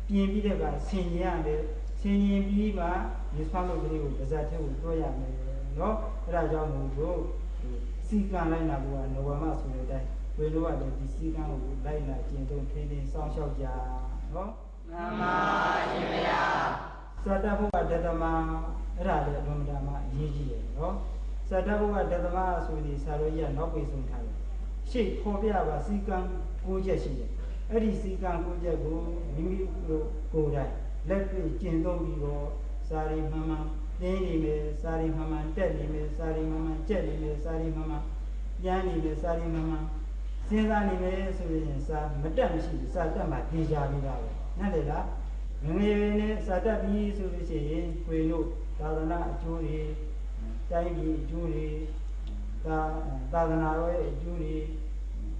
ပြင်ပြီးတဲ့ကဆင်ရတယ်ဆင်ရင်ပြီးမှဒီဆွမ်းလုပ်ကလေးကိုပါဇက်ထဲကိုတွဲရမယ်နော်အဲ့ဒါကြောင့်မို့လို့စီကံလိုက်နာဖို့ကနိုဝင်ဘာဆိုတဲ့အတိုင်းဝေလို့ရတယ်ဒီစီကံကိုလိုက်နာကျင့်သုံးထိန်းသိမ်းစောင့်ရှောက်ကြနော်မှန်ပါရှင်ဗျာစတ္တဘုရားတတမအဲ့ဒါလည်းအလုံးဒါမှအရေးကြီးတယ်နော်စတ္တဘုရားတတမဆိုရင်ဆရာတော်ကြီးကနောက်ပြေဆုံးထားတယ်ရှေ့ခေါ်ပြပါစီကံ9ချက်ရှိတယ်အဲ့ဒီစီကံ9ချက်ကိုမိမိတို့ကိုယ်တိုင်လက်တွေ့ကျင့်သုံးပြီးတော့စာရီမှန်မှန်သင်နေမယ်စာရီမှန်မှန်တက်နေမယ်စာရီမှန်မှန်ကျက်နေမယ်စာရီမှန်မှန်ပြန်နေမယ်စာရီမှန်မှန်စဉ်းစားနေမယ်ဆိုရင်စာမတက်မရှိဘူးစာတက်မှပြေးကြပြီးတာပဲနားလေလားငငယ်နဲ့စာတက်ပြီးဆိုလို့ရှိရင်ခွေတို့သာသနာအကျိုးတွေတိုင်းပြည်အကျိုးတွေသာသနာတော်ရဲ့အကျိုးတွေ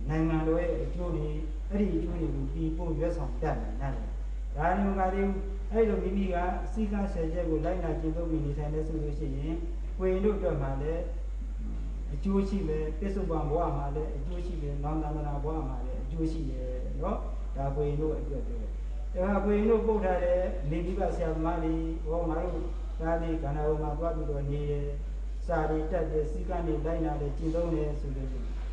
နိုင်ငံတော်ရဲ့အကျိုးတွေအဲ့ဒီအကျိုးတွေကိုပြီးပို့ရွက်ဆောင်တတ်တယ်နားလေဒါမျိုးကတည်းကအဲ့လိုမိမိကစီကံဆယ်ချက်ကိုလိုက်နာကျင့်သုံးပြီးနေထိုင်နေဆိုလို့ရှိရင်ခွေတို့အတွက်မှလည်းအကျိုးရှိမယ်ပြစ္ဆုတ်ပံဘဝမှာလည်းအကျိုးရှိတယ်နောင်တန္တရာဘဝမှာလည်းအကျိုးရှိတယ်နော်ဒါခွေတို့အတွက်ပဲဒါခွေတို့ပုတ်ထားတဲ့နေပြီးပါဆရာသမားလေးဟောငါတို့ဒါလေးကဏ္ဍဘုံမှာသွားပြီးတော့နေတယ်စာရီတက်တယ်စီကံတွေလိုက်နာတယ်ကျင့်သုံးတယ်ဆိုလို့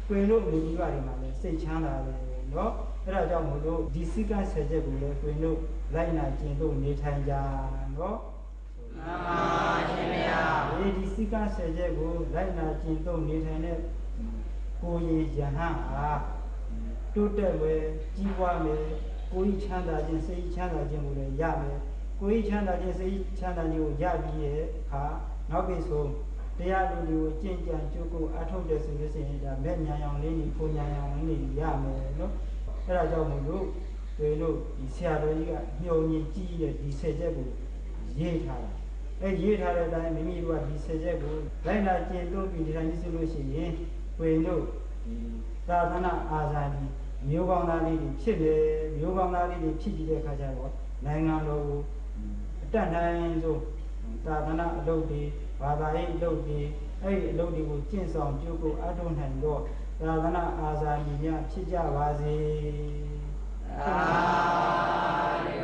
ခွေတို့နေပြီးပါတွေမှာလည်းစိတ်ချမ်းသာတယ်နော်အဲ့ဒါကြောင့်မို့လို့ဒီစီကံဆယ်ချက်ကိုလည်းခွေတို့လိုက်နာကျင့်သုံးနေထိုင်ကြနော်မှန်ပါရှင်ဗျာဒီစီကံဆယ်ချက်ကိုလိုက်နာကျင့်သုံးနေထိုင်တဲ့ကိုယ်ရည်ယဟန်ဟာတိုးတက်မယ်ကြီးပွားမယ်ကိုယ်ချမ်းသာခြင်းစိတ်ချမ်းသာခြင်းကိုလည်းရမယ်ကိုယ်ချမ်းသာခြင်းစိတ်ချမ်းသာခြင်းကိုရပြီးရဲ့အခါနောက်ပြီးဆိုတရားလူတွေကိုကျင့်ကြံကြိုးကိုအထောက်တယ်ဆိုလို့ရှိရင်ဒါမဲ့ညာရောင်လေးကြီးဖုန်ညာရောင်လေးကြီးရမယ်နော်အဲ့ဒါကြောင့်မို့လို့ဒီလိုဒီဆရာတော်ကြီးကညှို့ညင်ကြီးတဲ့ဒီဆယ်ချက်ကိုရေးထားတာအဲ့ရေးထားတဲ့အတိုင်းမိမိတို့ကဒီဆယ်ချက်ကိုလိုက်နာကျင့်သုံးပြီးဒီတိုင်းဆိုလို့ရှိရင်ဝင်တို့ဒီသာသနာအာဇာနည်မျိုးကောင်းသားလေးတွေဖြစ်တယ်မျိုးကောင်းသားလေးတွေဖြစ်ကြည့်တဲ့အခါကျတော့နိုင်ငံတော်ကိုအတတ်နိုင်ဆုံးသာသနာအလုပ်တွေဘာသာရေးအလုပ်တွေအဲ့ဒီအလုပ်တွေကိုကျင့်ဆောင်ကြိုးကိုအထောက်နိုင်တော့သာသနာအာဇာနည်များဖြစ်ကြပါစေသာဓု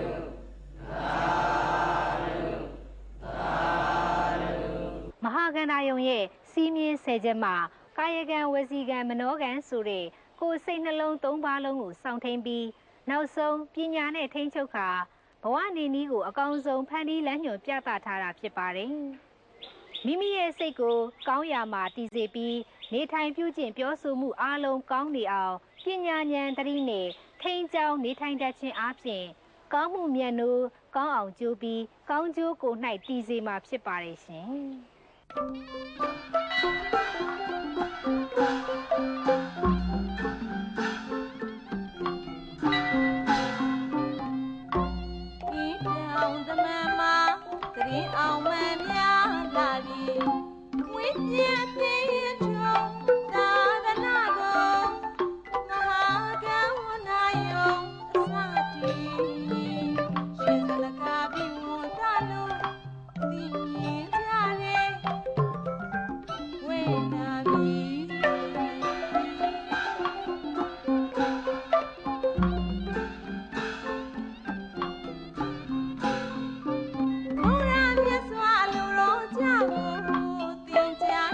မဟာကန္တာယုံရဲ့စီးမြင်ဆယ်ချက်မှာကာယကံဝစီကံမနောကံဆိုတဲ့ကိုယ်စိတ်နှလုံး၃ပါးလုံးကိုစောင့်ထိန်ပြီးနောက်ဆုံးပညာနဲ့ထိန်းချုပ်ခါဘဝနေနည်းကိုအကောင်းဆုံးဖန်တီးလမ်းညွှန်ပြသထားတာဖြစ်ပါတယ်မိမိရဲ့စိတ်ကိုကောင်းရာမှာတည်စေပြီးနေထိုင်ပြုကျင့်ပြောဆိုမှုအလုံးကောင်းနေအောင်ပညာဉာဏ်သတိနဲ့ထိန်းကျောင်းနေထိုင်တတ်ခြင်းအပြင်ကောင်းမှုမြတ်နိုးကောင်းအောင်ကြိုးပြီးကောင်းကျိုးကို၌တည်စေမှာဖြစ်ပါတယ်ရှင်အောင်မများလာပြီဝိညာဉ်ပြည့်ထုံသာသနာကိုမဟာကဝနာယုံအစတီရှင်စလကာပြီးဝန်သလို့သိမြင်ကြတယ်ဝေနာပြီဘုရားမြတ်စွာလူတော်ကြောင့်သင်ကြား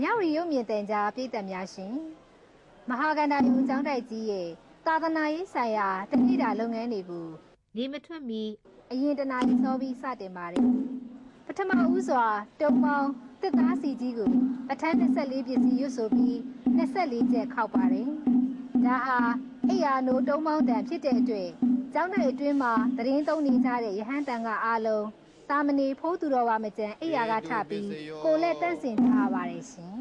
မြောက်ရီရုပ်မြင်တဲ့ကြားပြည်သက်များရှင်မဟာကန္တာယုံကျောင်းတိုက်ကြီးရဲ့သာသနာရေးဆိုင်ရာတတိတာလုပ်ငန်းတွေကိုနေမထွက်မီအရင်တနာရီစောပြီးစတင်ပါတယ်ပထမဦးစွာတုံပေါင်းတစ်သားစီကြီးကိုပထမ24ပစ္စည်းရွတ်ဆိုပြီး24ချက်ခောက်ပါတယ်ဒါဟာအိယာနိုတုံးပေါင်းတန်ဖြစ်တဲ့အတွက်ကျောင်းတိုက်အတွင်းမှာသတင်းသုံးနေကြတဲ့ယဟန်တန်ကအားလုံးသာမဏေဖိုးသူတော်ဘာမကျန်အိယာကထပြီးကိုလက်တန့်စင်ထားပါတယ်ရှင်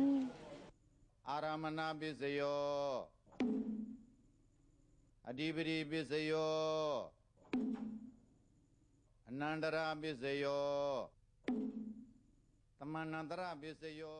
အာရမဏပစ္စယောအဓိပတိပစ္စယောအနန္တရာပစ္စယောသမဏန္တရပစ္စယော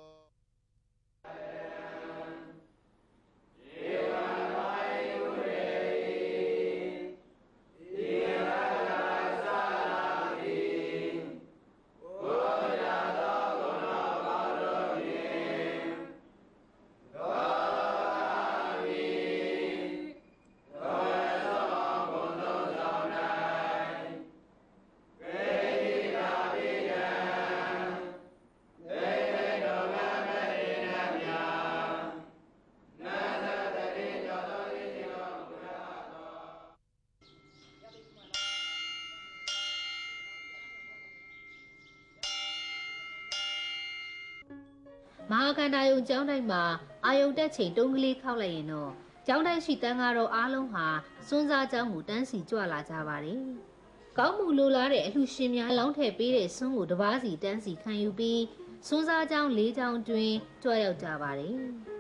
မဟာကန္တာယုံကျောင်းတိုင်းမှာအာယုံတက်ချိန်တုံးကလေးခောက်လိုက်ရင်တော့ကျောင်းတိုင်းရှိတန်ဃာတော်အားလုံးဟာစွန်းစားကျောင်းကိုတန်းစီကြွလာကြပါတယ်။ကောင်းမှုလိုလားတဲ့အလှရှင်များလောင်းထည့်ပေးတဲ့စွန်းကိုတစ်ပါးစီတန်းစီခံယူပြီးစွန်းစားကျောင်း၄ကျောင်းတွင်ကြွရောက်ကြပါတယ်။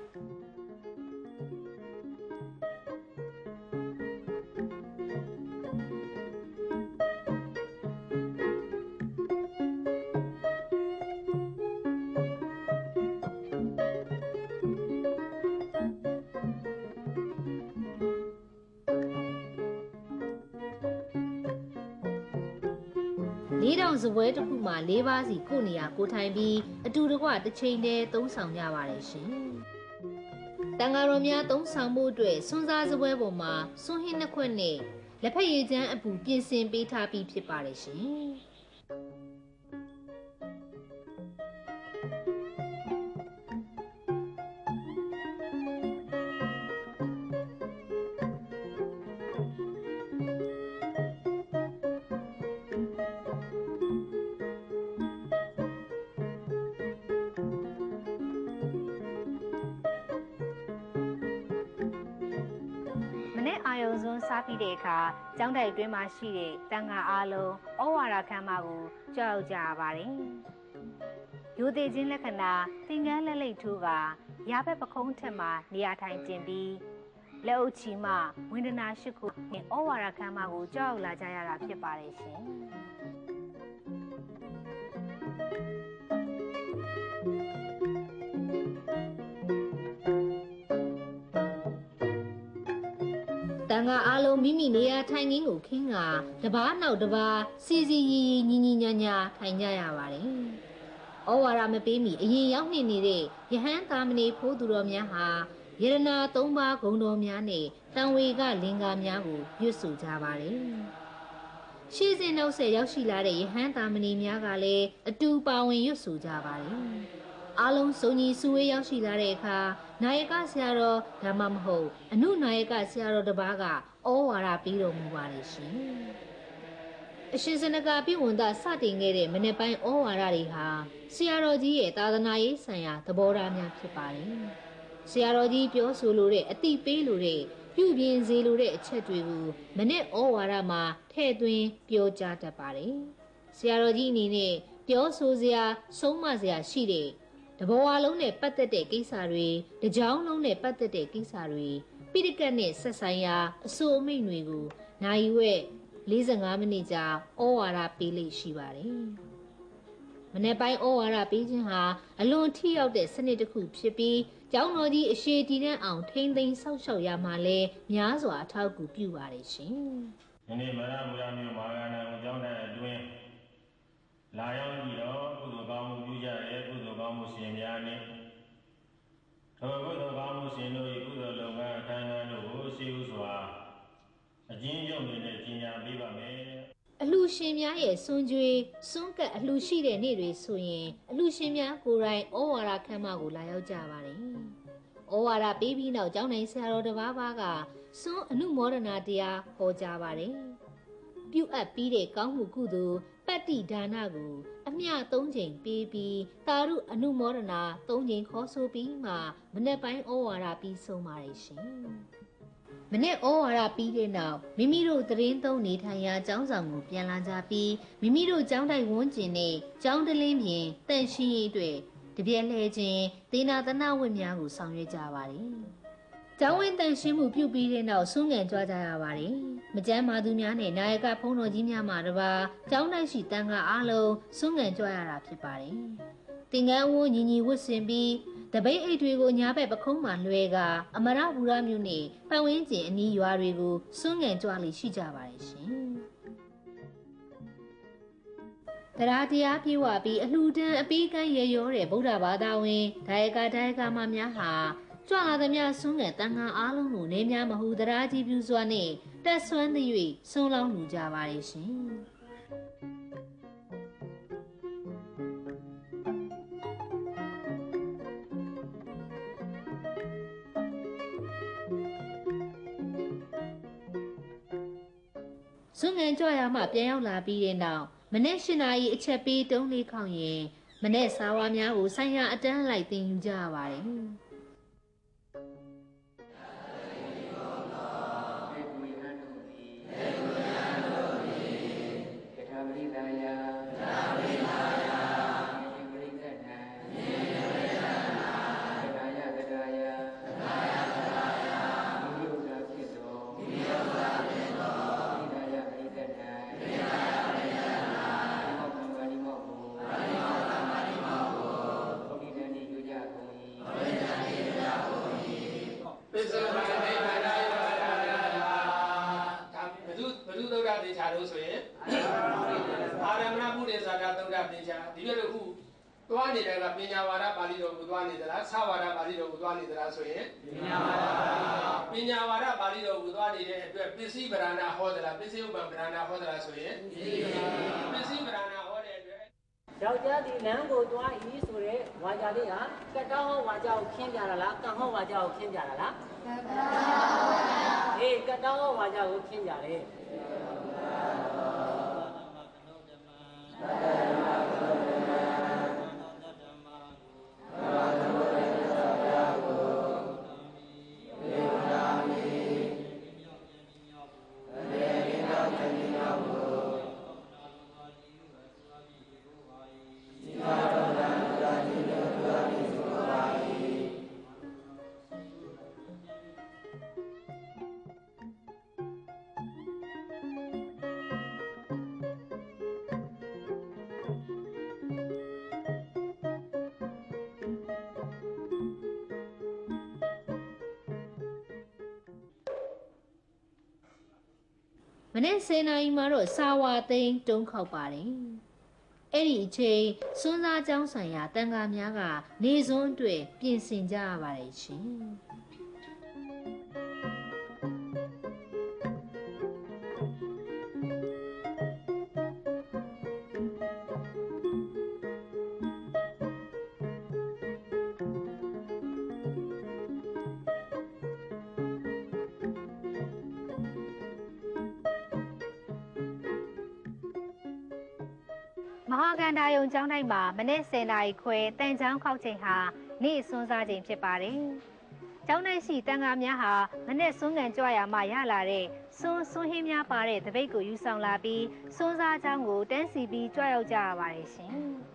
လေးတောင်စပွဲတစ်ခုမှာ၄ပါးစီကိုနေရာကိုထိုင်ပြီးအတူတကွတစ်ချိန်တည်းသုံးဆောင်ကြပါတယ်ရှင်။တန်ဃာတော်များသုံးဆောင်မှုအတွက်စွန်းစားစပွဲပေါ်မှာစွန်းဟင်းနှစ်ခွက်နဲ့လက်ဖက်ရည်ချမ်းအပူပြင်ဆင်ပေးထားပြီးဖြစ်ပါတယ်ရှင်။အာယုံစွန်းစားပြီးတဲ့အခါကျောင်းတိုက်အတွင်းမှာရှိတဲ့တန်ဃာအားလုံးဩဝါဒခမ်းမကိုကြောက်ကြရပါတယ်။ရိုသေခြင်းလက္ခဏာသင်္ကန်းလက်လိတ်ထိုးကရာဘက်ပခုံးထက်မှနေရာထိုင်ကျင်ပြီးလက်အုပ်ချီမှဝန္ဒနာရှိခုနဲ့ဩဝါဒခမ်းမကိုကြောက်လာကြရတာဖြစ်ပါတယ်ရှင်။တန်ဃာအားလုံးမိမိနေရာထိုင်ခင်းကိုခင်းကတပားနောက်တပားစီစီရီရီညီညီညာညာထိုင်ကြရပါတယ်။ဩဝါဒမပေးမီအရင်ရောက်နေတဲ့ယဟန်သာမဏေဖိုးသူတော်များဟာယရနာ၃ပါးဂုဏ်တော်များနဲ့တန်ဝေကလင်္ကာများကိုရွတ်ဆိုကြပါတယ်။ရှေ့စဉ်နောက်ဆက်ရောက်ရှိလာတဲ့ယဟန်သာမဏေများကလည်းအတူပါဝင်ရွတ်ဆိုကြပါတယ်။အားလုံးစုံညီစုဝေးရောက်ရှိလာတဲ့အခါနာယကဆရာတော်ဒါမှမဟုတ်အနုနာယကဆရာတော်တစ်ပါးကဩဝါဒပေးတော်မူပါတယ်ရှင်။အရှင်စနကပြည့်ဝန္တစတင်ခဲ့တဲ့မနေ့ပိုင်းဩဝါဒတွေဟာဆရာတော်ကြီးရဲ့သာသနာရေးဆိုင်ရာသဘောထားများဖြစ်ပါတယ်။ဆရာတော်ကြီးပြောဆိုလိုတဲ့အတိပေးလိုတဲ့ပြုပြင်စေလိုတဲ့အချက်တွေကိုမနေ့ဩဝါဒမှာထည့်သွင်းပြောကြားတတ်ပါတယ်။ဆရာတော်ကြီးအနေနဲ့ပြောဆိုစရာဆုံးမစရာရှိတဲ့တဘောဝလုံးနဲ့ပတ်သက်တဲ့ကိစ္စတွေတကြောင်လုံးနဲ့ပတ်သက်တဲ့ကိစ္စတွေပိဋကတ်နဲ့ဆက်ဆိုင်ရာအဆိုအမိန့်တွေကိုနိုင်ဝက်45မိနစ်ကြာဩဝါဒပေးလိမ့်ရှိပါတယ်။မနေ့ပိုင်းဩဝါဒပေးခြင်းဟာအလွန်ထိရောက်တဲ့စနစ်တစ်ခုဖြစ်ပြီးကျောင်းတော်ကြီးအရှိတည်တဲ့အောင်ထိမ့်သိမ်းဆောက်ရှောက်ရမှာလဲများစွာအထောက်အကူပြုပါတယ်ရှင်။ဒီနေ့မရမူရမျိုးမာဂနာကျောင်းတိုင်းအတွင်းလာရောက်ပြီးတော့ကုသိုလ်ကောင်းမှုပြုကြတဲ့ကုသိုလ်ကောင်းမှုရှင်များနဲ့ထိုကုသိုလ်ကောင်းမှုရှင်တို့၏ကုသိုလ်လုပ်ငန်းအခမ်းအနားတို့ကိုရှိဥစွာအကျဉ်းချုပ်နေတဲ့ကြီးညာပေးပါမယ်။ အလှရှင်များရဲ့စွန်ကြွေစွန့်ကပ်အလှရှိတဲ့နေ့တွေဆိုရင်အလှရှင်များကိုယ်တိုင်ဩဝါဒခမ်းမကိုလာရောက်ကြပါတယ်။ဩဝါဒပေးပြီးနောက်ကျောင်းတိုင်းဆရာတော်တစ်ပါးကစွန့်အနုမောဒနာတရားဟောကြားပါတယ်။ပြုအပ်ပြီးတဲ့ကောင်းမှုကုသိုလ်ပတ္တိဒါနကိုအမျှ3ချိန်ပေးပြီးတာရုအနုမောဒနာ3ချိန်ခေါ်ဆိုပြီးမှမနေ့ပိုင်းဩဝါဒပြီးဆုံးပါတယ်ရှင်။မနေ့ဩဝါဒပြီးတဲ့နောက်မိမိတို့သတင်းသုံးနေထိုင်ရာကျောင်းဆောင်ကိုပြန်လာကြပြီးမိမိတို့ကျောင်းတိုက်ဝန်းကျင်နဲ့ကျောင်းတလင်းပြင်တန့်ရှင်းရေးအတွက်တပြက်လှည့်ခြင်းသေနာသနာဝတ်များကိုဆောင်ရွက်ကြပါတယ်။ကျောင်းဝင်းတန့်ရှင်းမှုပြုပြီးတဲ့နောက်ဆွမ်းငံကြွားကြရပါတယ်။မကျမ်းမာသူများနဲ့နာယကဖုံးတော်ကြီးများမှတပါကျောင်းတိုက်ရှိတန်ခါအားလုံးဆွမ်းငံကြွားရတာဖြစ်ပါတယ်။သင်္ကန်းဝန်းညီညီဝတ်ဆင်ပြီးတပိတ်အိတ်တွေကိုညာဘက်ပခုံးမှလွှဲကအမရဘူရမြို့နယ်ပတ်ဝန်းကျင်အနီးရွာတွေကိုဆွမ်းငံကြွားလေးရှိကြပါတယ်ရှင်။တရားတရားပြေဝပြီးအလှူဒန်းအပေးကမ်းရရောတဲ့ဗုဒ္ဓဘာသာဝင်ဒါယကမများဟာကြွလာသမျှဆွမ်းငံတန်ခါအားလုံးကိုနေများမဟုတရားကြီးပြူစွာနဲ့တက်ဆွမ်းသ၍ဆွမ်းလောင်းလူကြပါတယ်ရှင်။ဆွမ်းငံကြွရမှပြန်ရောက်လာပြီးတဲ့နောက်မနေ့၈နာရီအချက်ပေးတုံးလေးခေါင်ရင်မနေ့စာဝါများကိုဆိုင်ရာအတန်းလိုက်တင်ယူကြရပါတယ်။သွားနေတယ်ကပညာဝါဒပါဠိတော်ကိုသွားနေသလားသဝါဒပါဠိတော်ကိုသွားနေသလားဆိုရင်ပညာဝါဒပါဠိတော်ကိုသွားနေတဲ့အတွက်ပစ္စည်းဗရဏဟောသလားပစ္စည်းဥပ္ပံဗရဏဟောသလားဆိုရင်ပစ္စည်းဗရဏဟောတဲ့အတွက်ယောက်ျားဒီလမ်းကိုသွားဤဆိုတဲ့ဝါကြလေးဟာကတ္တဟောဝါကြကိုခင်းကြတာလားကံဟောဝါကြကိုခင်းကြတာလားကတ္တဟောဝါကြကိုခင်းကြတယ်မနေ့10နာရီမှာတော့စာဝါသိန်းတုံးခောက်ပါတယ်။အဲ့ဒီအချိန်စွန်းစားကျောင်းဆိုင်ရာတန်ခါများကနေစွန်းအတွက်ပြင်ဆင်ကြရပါတယ်ရှင်။မဟာကန္တာယုံကျောင်းတိုင်းမှာမနေ့10နာရီခွဲတန်ချောင်းခောက်ချိန်ဟာနေ့စွန်းစားချိန်ဖြစ်ပါတယ်။ကျောင်းတိုင်းရှိတန်ခါများဟာမနေ့စွန်းငံကြွရမှရလာတဲ့စွန်းဟင်းများပါတဲ့တပိတ်ကိုယူဆောင်လာပြီးစွန်းစားကျောင်းကိုတန်းစီပြီးကြွရောက်ကြရပါတယ်ရှင်။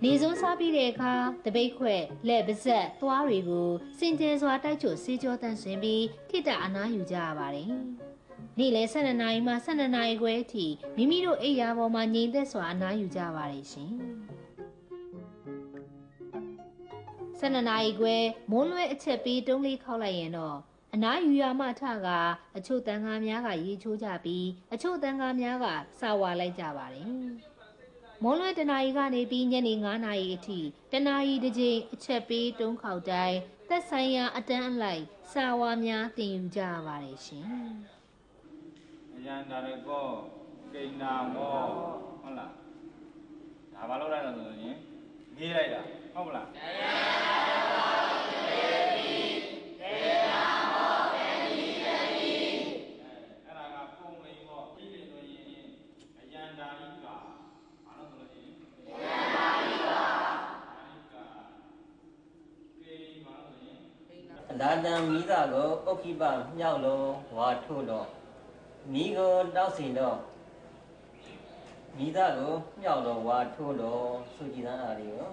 နေစွန်းစားပြီးတဲ့အခါတပိတ်ခွက်လက်ပါးစပ်သွားတွေကိုစင်ကြယ်စွာတိုက်ချိုဆေးကြောတန့်ဆင်ပြီးခိတအနားယူကြရပါတယ်။နေ့လယ်12နာရီမှ12နာရီခွဲအထိမိမိတို့အိပ်ရာပေါ်မှာငြိမ်သက်စွာအနားယူကြပါတယ်ရှင်။12နာရီခွဲမွန်းလွဲအချက်ပြီးတုံးလေးခောက်လိုက်ရင်တော့အနားယူရမှထကအချို့တန်ခါများကရေချိုးကြပြီးအချို့တန်ခါများကစာဝါလိုက်ကြပါတယ်။မွန်းလွဲတနာရီကနေပြီးညနေ9နာရီအထိတနာရီတစ်ကြိမ်အချက်ပေးတုံးခေါက်တိုင်းသက်ဆိုင်ရာအတန်းအလိုက်စာဝါများတင်ယူကြရပါတယ်ရှင်။အရန်ဒါရကောကိန်းနာမောဟုတ်လား။ဒါဘာလို့လဲဆိုရင်မေးလိုက်တာဟုတ်မလား။ဒါတံမိသားကိုဥက္ခိပမြောက်လုံးဝါထုတော့မိကိုတောက်စီတော့မိသားကိုမြောက်လုံးဝါထုတော့စုကြည်သားအားတွေကို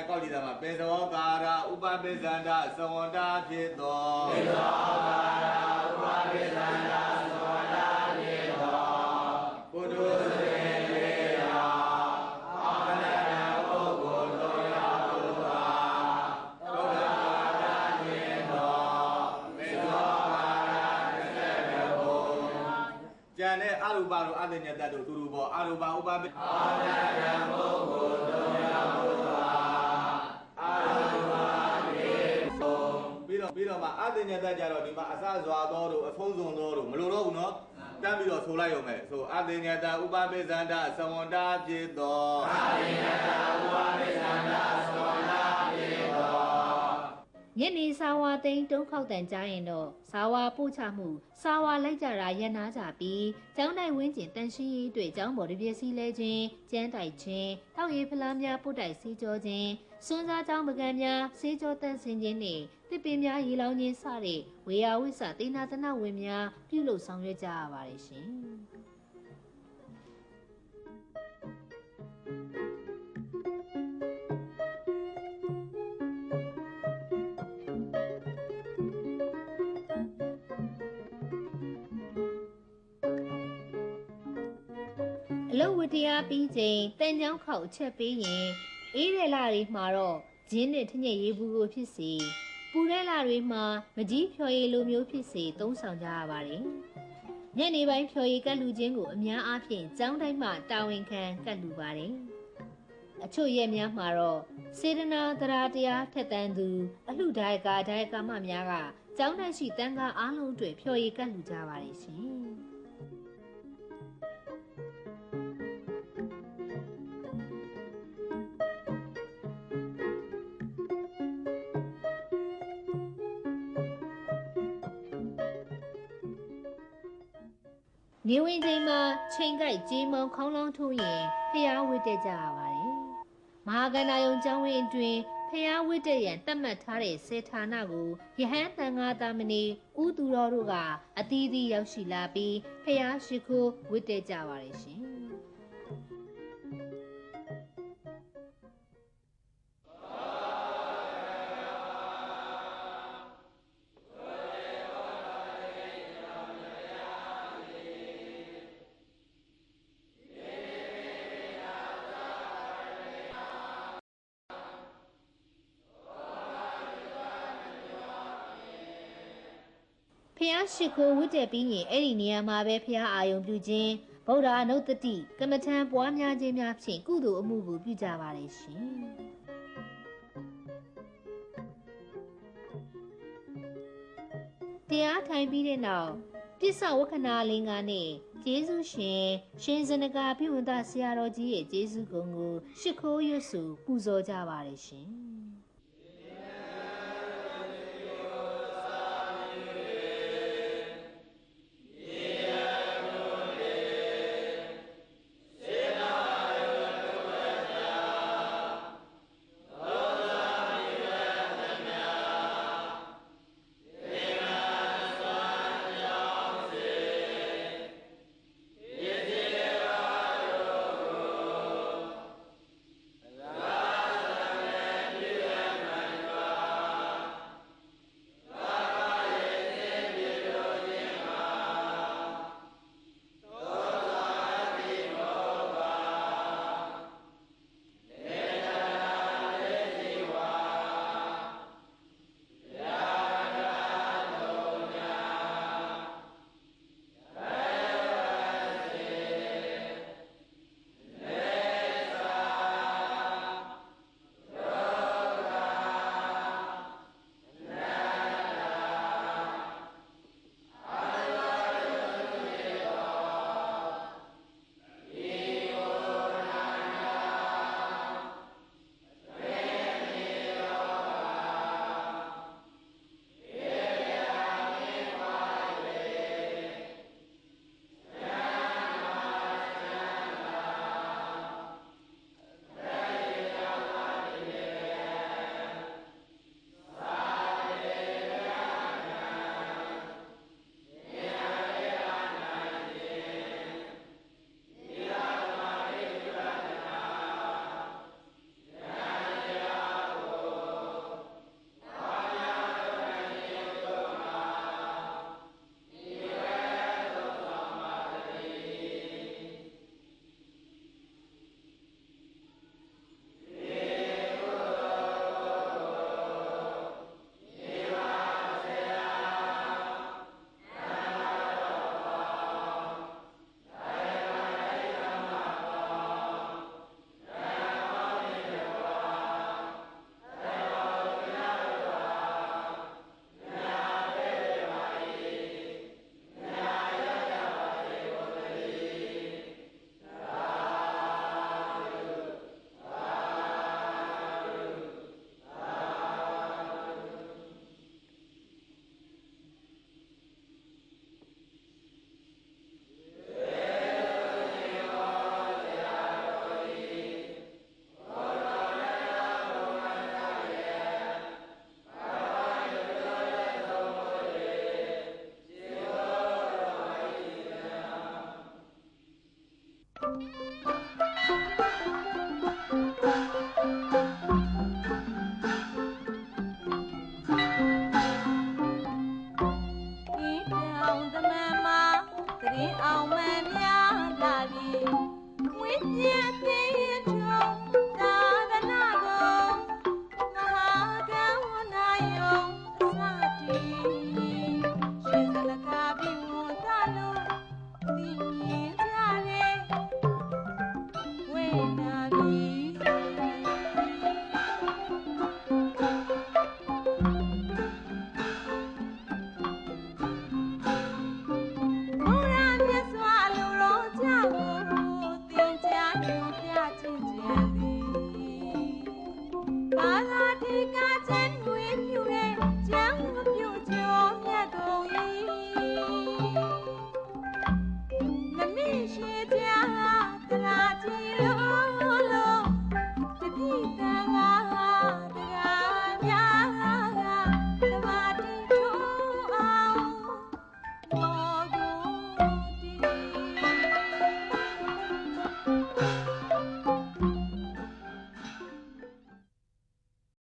ကောက်ကြည့်တာမှာပေသောကာရာဥပပိသန္တာသဝန္တာဖြစ်သောပေသောကာရာဥပပိသန္တာသဝန္တာဖြစ်သောပုထုဇဉ်လေးရာအာမနတပုဂ္ဂိုလ်တော်ရာဘုရားဒုက္ခတာမြင်သောပေသောကာရာ30ဘုံကျန်တဲ့အရူပတို့အတ္တညတ္တတို့သူတို့ဘောအရူပဥပပိအာမနတပုဂ္ဂိုလ်တော်ရာဘုရားပြီးတော့မှအတ္တညတကြတော့ဒီမှာအစစွာသောတို့အဖုံးစုံသောတို့မလိုတော့ဘူးနော်တန်းပြီးတော့ဆိုလိုက်ရုံပဲဆိုအတ္တညတဥပပိသန္တာသဝန္တာဖြစ်သောအတ္တညတဥပပိသန္တာသဝန္တာဖြစ်သောညနေစာဝါသိန်းတုံးခောက်တန်ကြရင်တော့စာဝါပို့ချမှုစာဝါလိုက်ကြတာရက်နာကြပြီးကျောင်းတိုက်ဝင်းကျင်တန်ရှင်းရေးအတွက်ကျောင်းပေါ်တပြည့်စည်းလဲခြင်းကျန်းတိုက်ခြင်းတောက်ရည်ဖလားများပုတ်တိုက်စီးကြောခြင်းစွန်းစားကျောင်းပကံများစေးကြောတန့်စင်ခြင်းနှင့်တစ်ပင်များရေလောင်းခြင်းစတဲ့ဝေယဝိဆသေနာသနဝင်များပြုလုပ်ဆောင်ရွက်ကြရပါတယ်ရှင်အလုတ်ဝတ္တရားပြီးချိန်တန်ချောင်းခောက်ချက်ပေးရင်အေးတဲ့လတွေမှာတော့ဂျင်းနဲ့ထညက်ရေးဘူးကိုဖြစ်စီပူတဲ့လတွေမှာမကြီးဖြော်ရည်လိုမျိုးဖြစ်စီသုံးဆောင်ကြရပါတယ်။ညနေပိုင်းဖြော်ရည်ကတ်လူချင်းကိုအများအားဖြင့်ကျောင်းတိုင်းမှာတာဝန်ခံကတ်လူပါတယ်။အချို့ရက်များမှာတော့စေတနာတရားတရားထက်သန်သူအလှဒါယကမများကကျောင်းတိုင်းရှိတန်ခါအားလုံးအတွက်ဖြော်ရည်ကတ်လူကြပါတယ်ရှင်။နေဝင်ချိန်မှာချိန်ကိုက်ကြေးမောင်းခေါင်းလောင်းထိုးရင်ဖျားဝတ်တက်ကြရပါတယ်။မဟာကန္တာယုံကျောင်းဝင်းအတွင်းဖျားဝတ်တက်ရန်တတ်မှတ်ထားတဲ့စေဌာနကိုယဟန်တန်ဃာသားမဏေဦးသူတော်တို့ကအသီးသီးရောက်ရှိလာပြီးဖျားရှိခိုးဝတ်တက်ကြပါတယ်ရှင်။ဖျားရှိခိုးဝတ်တက်ပြီးရင်အဲ့ဒီနေရာမှာပဲဖျားအာယုံပြုခြင်းဗုဒ္ဓအနုတ္တိကမ္မထံပွားများခြင်းများဖြင့်ကုသိုလ်အမှုကိုပြုကြပါလေရှင်တရားထိုင်ပြီးတဲ့နောက်တ ပြစ္ဆဝခဏလေးကနဲ့ကျေးဇူးရှင်ရှင်ဇနကာပြုဝန်သားဆရာတော်ကြီးရဲ့ကျေးဇူးကုံကိုရှိခိုးရွတ်စုပူဇော်ကြပါရရှင်